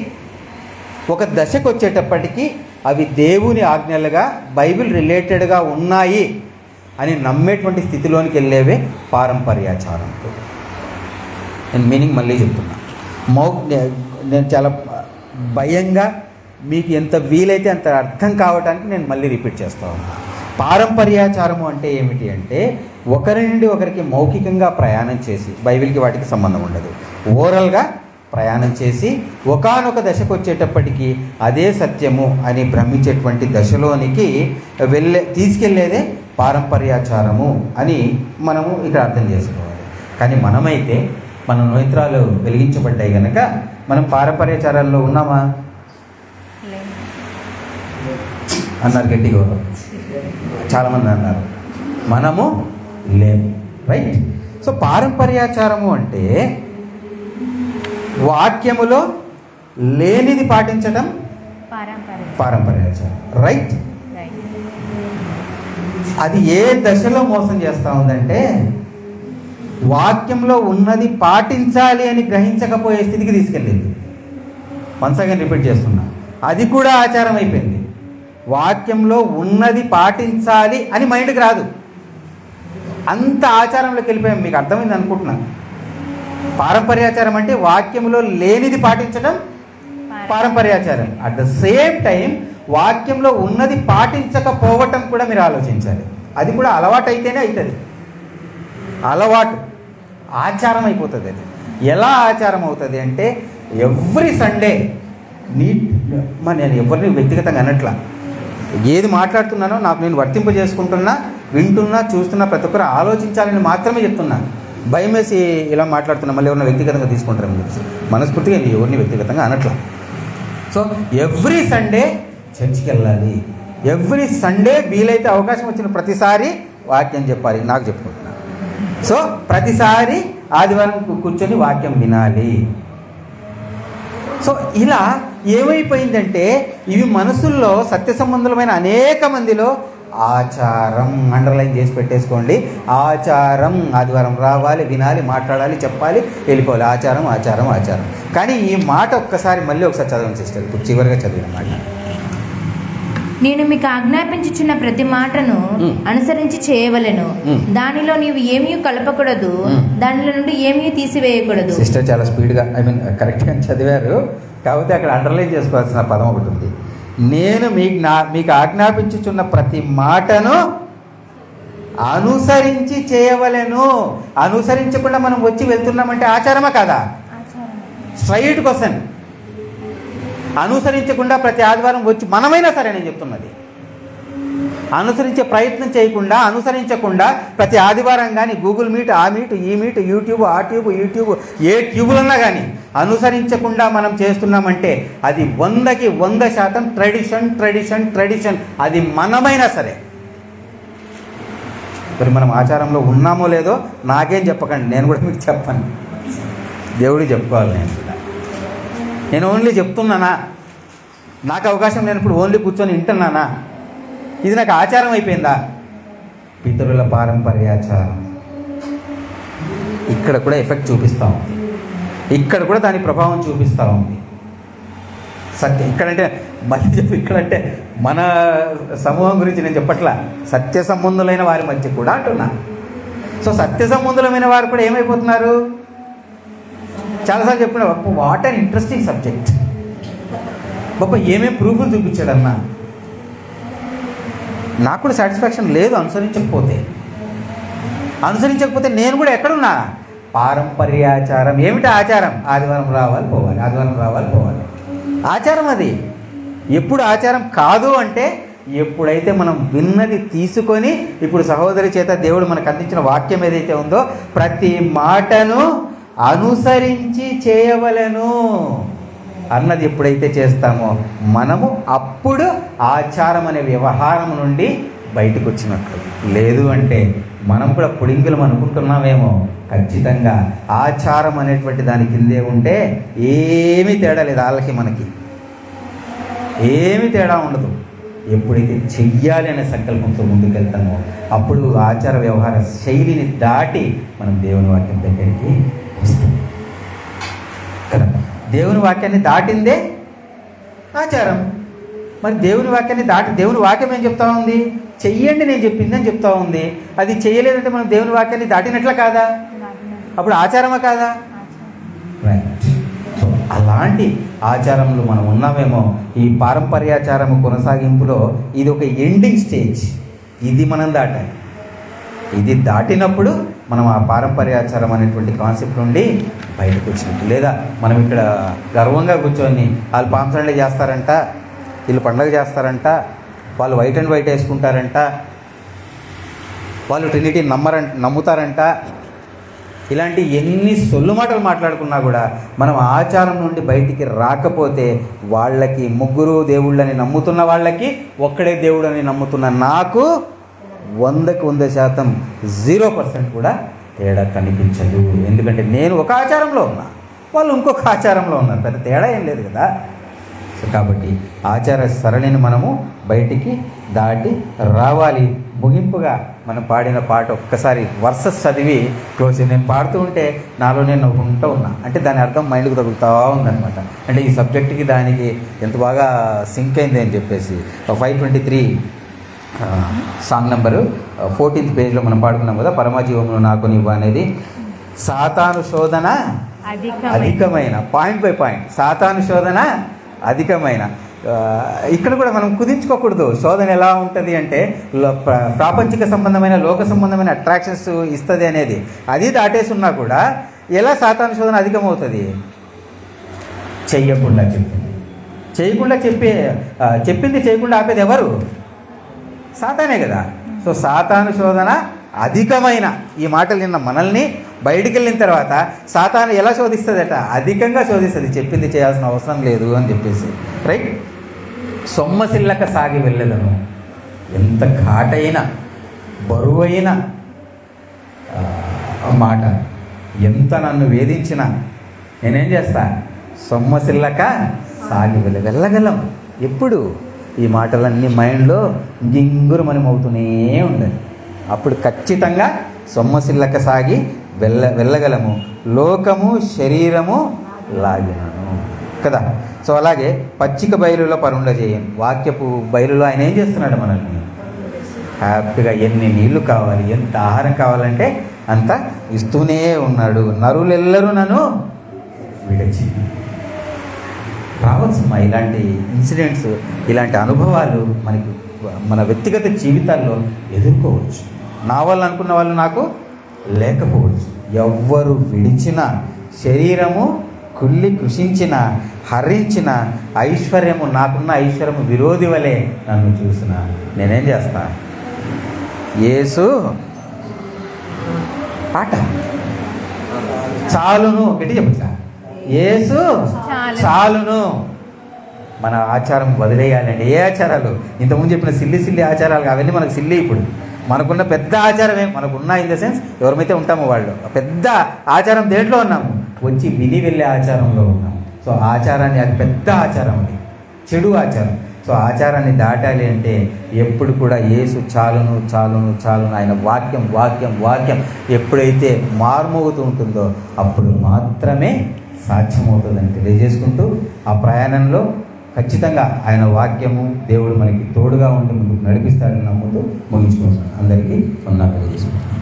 ఒక దశకు వచ్చేటప్పటికి అవి దేవుని ఆజ్ఞలుగా బైబిల్ రిలేటెడ్గా ఉన్నాయి అని నమ్మేటువంటి స్థితిలోనికి వెళ్ళేవే పారంపర్యాచారం. నేను మీనింగ్ మళ్ళీ చెప్తున్నా. నేను చాలా భయంగా మీకు ఎంత వీలైతే అంత అర్థం కావడానికి నేను మళ్ళీ రిపీట్ చేస్తూ ఉన్నాను. పారంపర్యాచారము అంటే ఏమిటి అంటే, ఒకరి నుండి ఒకరికి మౌఖికంగా ప్రయాణం చేసి, బైబిల్కి వాటికి సంబంధం ఉండదు, ఓరల్గా ప్రయాణం చేసి ఒకానొక దశకు వచ్చేటప్పటికి అదే సత్యము అని భ్రమించేటువంటి దశలోనికి తీసుకెళ్లేదే పారంపర్యాచారము అని మనము ఇక్కడ అర్థం చేసుకోవాలి. కానీ మనమైతే మన నేత్రాలు వెలిగించబడ్డాయి కనుక మనం పారంపర్యాచారాల్లో ఉన్నామా అన్నారు గట్టిగా, చాలామంది అన్నారు. మనము లేము, రైట్? సో పారంపర్యాచారము అంటే వాక్యములో లేనిది పాటించడం పారంపర్యాచారం, రైట్? అది ఏ దశలో మోసం చేస్తూ ఉందంటే, వాక్యంలో ఉన్నది పాటించాలి అని గ్రహించకపోయే స్థితికి తీసుకెళ్ళింది. వన్స్ అగైన్ రిపీట్ చేస్తున్నా, అది కూడా ఆచారం అయిపోయింది. వాక్యంలో ఉన్నది పాటించాలి అని మైండ్కి రాదు, అంత ఆచారంలోకి వెళ్ళిపోయాం. మీకు అర్థమైంది అనుకుంటున్నాను. పారంపర్యాచారం అంటే వాక్యంలో లేనిది పాటించడం పారంపర్యాచారం. అట్ ద సేమ్ టైం వాక్యంలో ఉన్నది పాటించకపోవటం కూడా మీరు ఆలోచించాలి. అది కూడా అలవాటు అయితేనే అవుతుంది. అలవాటు ఆచారం అయిపోతుంది. అది ఎలా ఆచారం అవుతుంది అంటే, ఎవ్రీ సండే నేను ఎవరిని వ్యక్తిగతంగా అనట్లా, ఏది మాట్లాడుతున్నానో నాకు నేను వర్తింపజేసుకుంటున్నా, వింటున్నా, చూస్తున్నా, ప్రతి ఒక్కరు ఆలోచించాలని మాత్రమే చెప్తున్నా. భయం వేసి ఇలా మాట్లాడుతున్నా, మళ్ళీ ఎవరిని వ్యక్తిగతంగా తీసుకుంటారని చెప్పి మనస్ఫూర్తిగా ఎవరిని వ్యక్తిగతంగా అనట్లా. సో ఎవ్రీ సండే చర్చికి వెళ్ళాలి, ఎవ్రీ సండే వీలైతే అవకాశం వచ్చిన ప్రతిసారి వాక్యం చెప్పాలి, నాకు చెప్పుకుంటున్నాను. సో ప్రతిసారి ఆదివారం కూర్చొని వాక్యం వినాలి. సో ఇలా ఏమైపోయిందంటే, ఇవి మనసుల్లో సత్య సంబంధులమైన అనేక మందిలో ఆచారం, అండర్లైన్ చేసి పెట్టేసుకోండి, ఆచారం. ఆదివారం రావాలి, వినాలి, మాట్లాడాలి, చెప్పాలి, వెళ్ళిపోవాలి. ఆచారం ఆచారం ఆచారం. కానీ ఈ మాట ఒక్కసారి మళ్ళీ ఒకసారి చదవండి సిస్టర్, ఇప్పుడు చివరిగా చదివిన మాట. నేను మీకు ఆజ్ఞాపించుచున్న ప్రతి మాటను అనుసరించి చేయవలెను. దానిలో నీవు ఏమీ కలపకూడదు, దానిలో నుండి ఏమీ తీసివేయకూడదు. సిస్టర్ చాలా స్పీడ్గా, కరెక్ట్గా చదివారు. కాకపోతే అక్కడ అండర్లైన్ చేసుకోవాల్సిన పదం ఒకటి ఉంది. నేను మీకు ఆజ్ఞాపించుచున్న ప్రతి మాటను అనుసరించి చేయవలెను. అనుసరించకుండా మనం వచ్చి వెళ్తున్నామంటే ఆచారమా కాదా? Straight question. అనుసరించకుండా ప్రతి ఆదివారం వచ్చి మనమైనా సరే, నేను చెప్తున్నది, అనుసరించే ప్రయత్నం చేయకుండా, అనుసరించకుండా ప్రతి ఆదివారం కానీ గూగుల్ మీట్, ఆ మీట్, ఈ మీట్, యూట్యూబ్, ఆ ట్యూబ్, యూట్యూబ్, ఏ ట్యూబులన్నా కానీ అనుసరించకుండా మనం చేస్తున్నామంటే అది 100కి 100% ట్రెడిషన్ ట్రెడిషన్ ట్రెడిషన్. అది మనమైనా సరే. మరి మనం ఆచారంలో ఉన్నామో లేదో నాకేం చెప్పకండి, నేను కూడా మీకు చెప్పను, దేవుడికి చెప్పుకోవాలి. నేను ఓన్లీ చెప్తున్నానా? నాకు అవకాశం లేనప్పుడు ఓన్లీ కూర్చొని వింటున్నానా? ఇది నాకు ఆచారం అయిపోయిందా? పితరుల పారంపర్యాచారం ఇక్కడ కూడా ఎఫెక్ట్ చూపిస్తూ ఉంది, ఇక్కడ కూడా దాని ప్రభావం చూపిస్తూ ఉంది. సత్యం ఇక్కడంటే మళ్ళీ చెప్పి, ఇక్కడంటే మన సమూహం గురించి నేను చెప్పట్లా, సత్య సంబంధులైన వారి మధ్య కూడా అంటున్నా. సో సత్య సంబంధులమైన వారు కూడా ఏమైపోతున్నారు? చాలాసార్లు చెప్పుకున్నా, వాట్ అన్ ఇంట్రెస్టింగ్ సబ్జెక్ట్, బాబా ఏమేమి ప్రూఫ్లు చూపించాడన్నా. నాకు కూడా సాటిస్ఫాక్షన్ లేదు అనుసరించకపోతే నేను కూడా ఎక్కడున్నా? పారంపర్యాచారం. ఏమిటి ఆచారం? ఆదివారం రావాలి పోవాలి, ఆదివారం రావాలి పోవాలి, ఆచారం అది. ఎప్పుడు ఆచారం కాదు అంటే ఎప్పుడైతే మనం విన్నది తీసుకొని, ఇప్పుడు సహోదరి చేత దేవుడు మనకు అందించిన వాక్యం ఏదైతే ఉందో ప్రతి మాటను అనుసరించి చేయవలెను అన్నది ఎప్పుడైతే చేస్తామో మనము అప్పుడు ఆచారం అనే వ్యవహారం నుండి బయటకు వచ్చినట్లు. లేదు అంటే మనం కూడా పుడింగులం అనుకుంటున్నామేమో. ఖచ్చితంగా ఆచారం అనేటువంటి దాని కిందే ఉంటే ఏమీ తేడా లేదు, వాళ్ళకి మనకి ఏమీ తేడా ఉండదు. ఎప్పుడైతే చెయ్యాలి అనే సంకల్పంతో ముందుకెళ్తామో అప్పుడు ఆచార వ్యవహార శైలిని దాటి మనం దేవుని వాక్యం దగ్గరికి వస్తాం కదా. దేవుని వాక్యాన్ని దాటిందే ఆచారం. మరి దేవుని వాక్యాన్ని దాటి దేవుని వాక్యం ఏం చెప్తా ఉంది? చెయ్యండి నేను చెప్పిందని చెప్తా ఉంది. అది చేయలేదంటే మనం దేవుని వాక్యాన్ని దాటినట్ల కాదా? అప్పుడు ఆచారమా కాదా? రైట్. సో అలాంటి ఆచారంలో మనం ఉన్నామేమో. ఈ పారంపర్యాచారము కొనసాగింపులో ఇది ఒక ఎండింగ్ స్టేజ్. ఇది మనం దాటాలి. ఇది దాటినప్పుడు మనం ఆ పారంపర్యాచారం అనేటువంటి కాన్సెప్ట్ నుండి బయటకు వచ్చినట్టు. లేదా మనం ఇక్కడ గర్వంగా కూర్చొని వాళ్ళు పామ్ సండే చేస్తారంట, వీళ్ళు పండగ చేస్తారంట, వాళ్ళు వైట్ అండ్ వైట్ వేసుకుంటారంట, వాళ్ళు ట్రినిటీ నమ్ముతారంట, ఇలాంటి ఎన్ని సొల్లు మాటలు మాట్లాడుకున్నా కూడా మనం ఆచారం నుండి బయటికి రాకపోతే వాళ్ళకి ముగ్గురు దేవుళ్ళని నమ్ముతున్న వాళ్ళకి ఒక్కడే దేవుడని నమ్ముతున్న నాకు 100కి 100% 0% కూడా తేడా కనిపించదు. ఎందుకంటే నేను ఒక ఆచారంలో ఉన్నా, వాళ్ళు ఇంకొక ఆచారంలో ఉన్నారు. పెద్ద తేడా ఏం లేదు కదా. సో కాబట్టి ఆచార సరళిని మనము బయటికి దాటి రావాలి. ముగింపుగా మనం పాడిన పాట ఒక్కసారి వర్సెస్ చదివి క్లోజ్. నేను పాడుతూ ఉంటే నాలో నేను నవ్వుకుంటూ ఉన్నా. అంటే దాని అర్థం మైండ్కి తగులుతూ ఉందన్నమాట. అంటే ఈ సబ్జెక్ట్కి దానికి ఎంత బాగా సింక్ అయింది అని చెప్పేసి 523 సాంగ్ నెంబరు 14th పేజ్లో మనం పాడుకున్నాం కదా, పరమజీవంలో నాకు నీవు అనేది. సాతాను శోధన అధికమైన, పాయింట్ బై పాయింట్, సాతాను శోధన అధికమైన. ఇక్కడ కూడా మనం కుదించుకోకూడదు. శోధన ఎలా ఉంటుంది అంటే ప్రాపంచిక సంబంధమైన లోక సంబంధమైన అట్రాక్షన్స్ ఇస్తుంది అనేది. అది దాటేసి ఉన్నా కూడా ఎలా సాతాను శోధన అధికమవుతుంది? చెయ్యకుండా చెప్పింది, చేయకుండా చెప్పింది చేయకుండా ఆపేది ఎవరు? సాతానే కదా. సో సాతాను శోధన అధికమైన ఈ మాటలు నిన్న మనల్ని బయటికి వెళ్ళిన తర్వాత సాతాను ఎలా శోధిస్తుందట? అధికంగా శోధిస్తుంది. చెప్పింది చేయాల్సిన అవసరం లేదు అని చెప్పేసి. రైట్. సొమ్మసిల్లక సాగి వెళ్ళదను. ఎంత ఘాటైన బరువైన మాట, ఎంత నన్ను వేధించినా నేనేం చేస్తా? సొమ్మసిల్లక సాగి వెళ్ళగలం. ఎప్పుడు ఈ మాటలన్నీ మైండ్లో గింగురమని ఉండాలి. అప్పుడు ఖచ్చితంగా సొమ్మసిల్లక సాగి వెళ్ళగలము. లోకము శరీరము లాగినను కదా. సో అలాగే పచ్చిక బయలులో పరుండ చేయను. వాక్యపు బయలులో ఆయన ఏం చేస్తున్నాడు? మనల్ని హ్యాపీగా ఎన్ని నీళ్లు కావాలి, ఎంత ఆహారం కావాలంటే అంత ఇస్తూనే ఉన్నాడు. నరులెల్లరూ నన్ను విడిచి రావచ్చు. ఇలాంటి ఇన్సిడెంట్స్, ఇలాంటి అనుభవాలు మనకి మన వ్యక్తిగత జీవితాల్లో ఎదుర్కోవచ్చు. నా వాళ్ళు అనుకున్న వాళ్ళు నాకు లేకపోవచ్చు. ఎవ్వరు విడిచిన, శరీరము కుళ్ళి కృషించిన, హరించిన, ఐశ్వర్యము నాకున్న ఐశ్వర్యము విరోధి వలె నన్ను చూసిన నేనేం చేస్తా? యేసు పాట చాలును, గట్టి చెప్తా, యేసు చాలును. మన ఆచారం వదిలేయాలండి. ఏ ఆచారాలు? ఇంతకుముందు చెప్పిన సిల్లి ఆచారాలు అవన్నీ మనకు సిల్లి. ఇప్పుడు మనకున్న పెద్ద ఆచారమే మనకున్న, ఇన్ ద సెన్స్ ఎవరైతే ఉంటామో వాళ్ళు పెద్ద ఆచారం దేంట్లో ఉన్నాము? వచ్చి విని వెళ్ళే ఆచారంలో ఉన్నాము. సో ఆచారాన్ని, అది పెద్ద ఆచారం, అది చెడు ఆచారం. సో ఆచారాన్ని దాటాలి అంటే ఎప్పుడు కూడా యేసు చాలును చాలును చాలును, ఆయన వాక్యం వాక్యం వాక్యం ఎప్పుడైతే మార్మోగుతూ ఉంటుందో అప్పుడు మాత్రమే సాధ్యమవుతుందని తెలియజేసుకుంటూ ఆ ప్రయాణంలో ఖచ్చితంగా ఆయన వాక్యము, దేవుడు మనకి తోడుగా ఉండి ముందుకు నడిపిస్తాడని నమ్ముతూ ముగించుకుంటున్నాను. అందరికీ తెలియజేసుకుంటాను.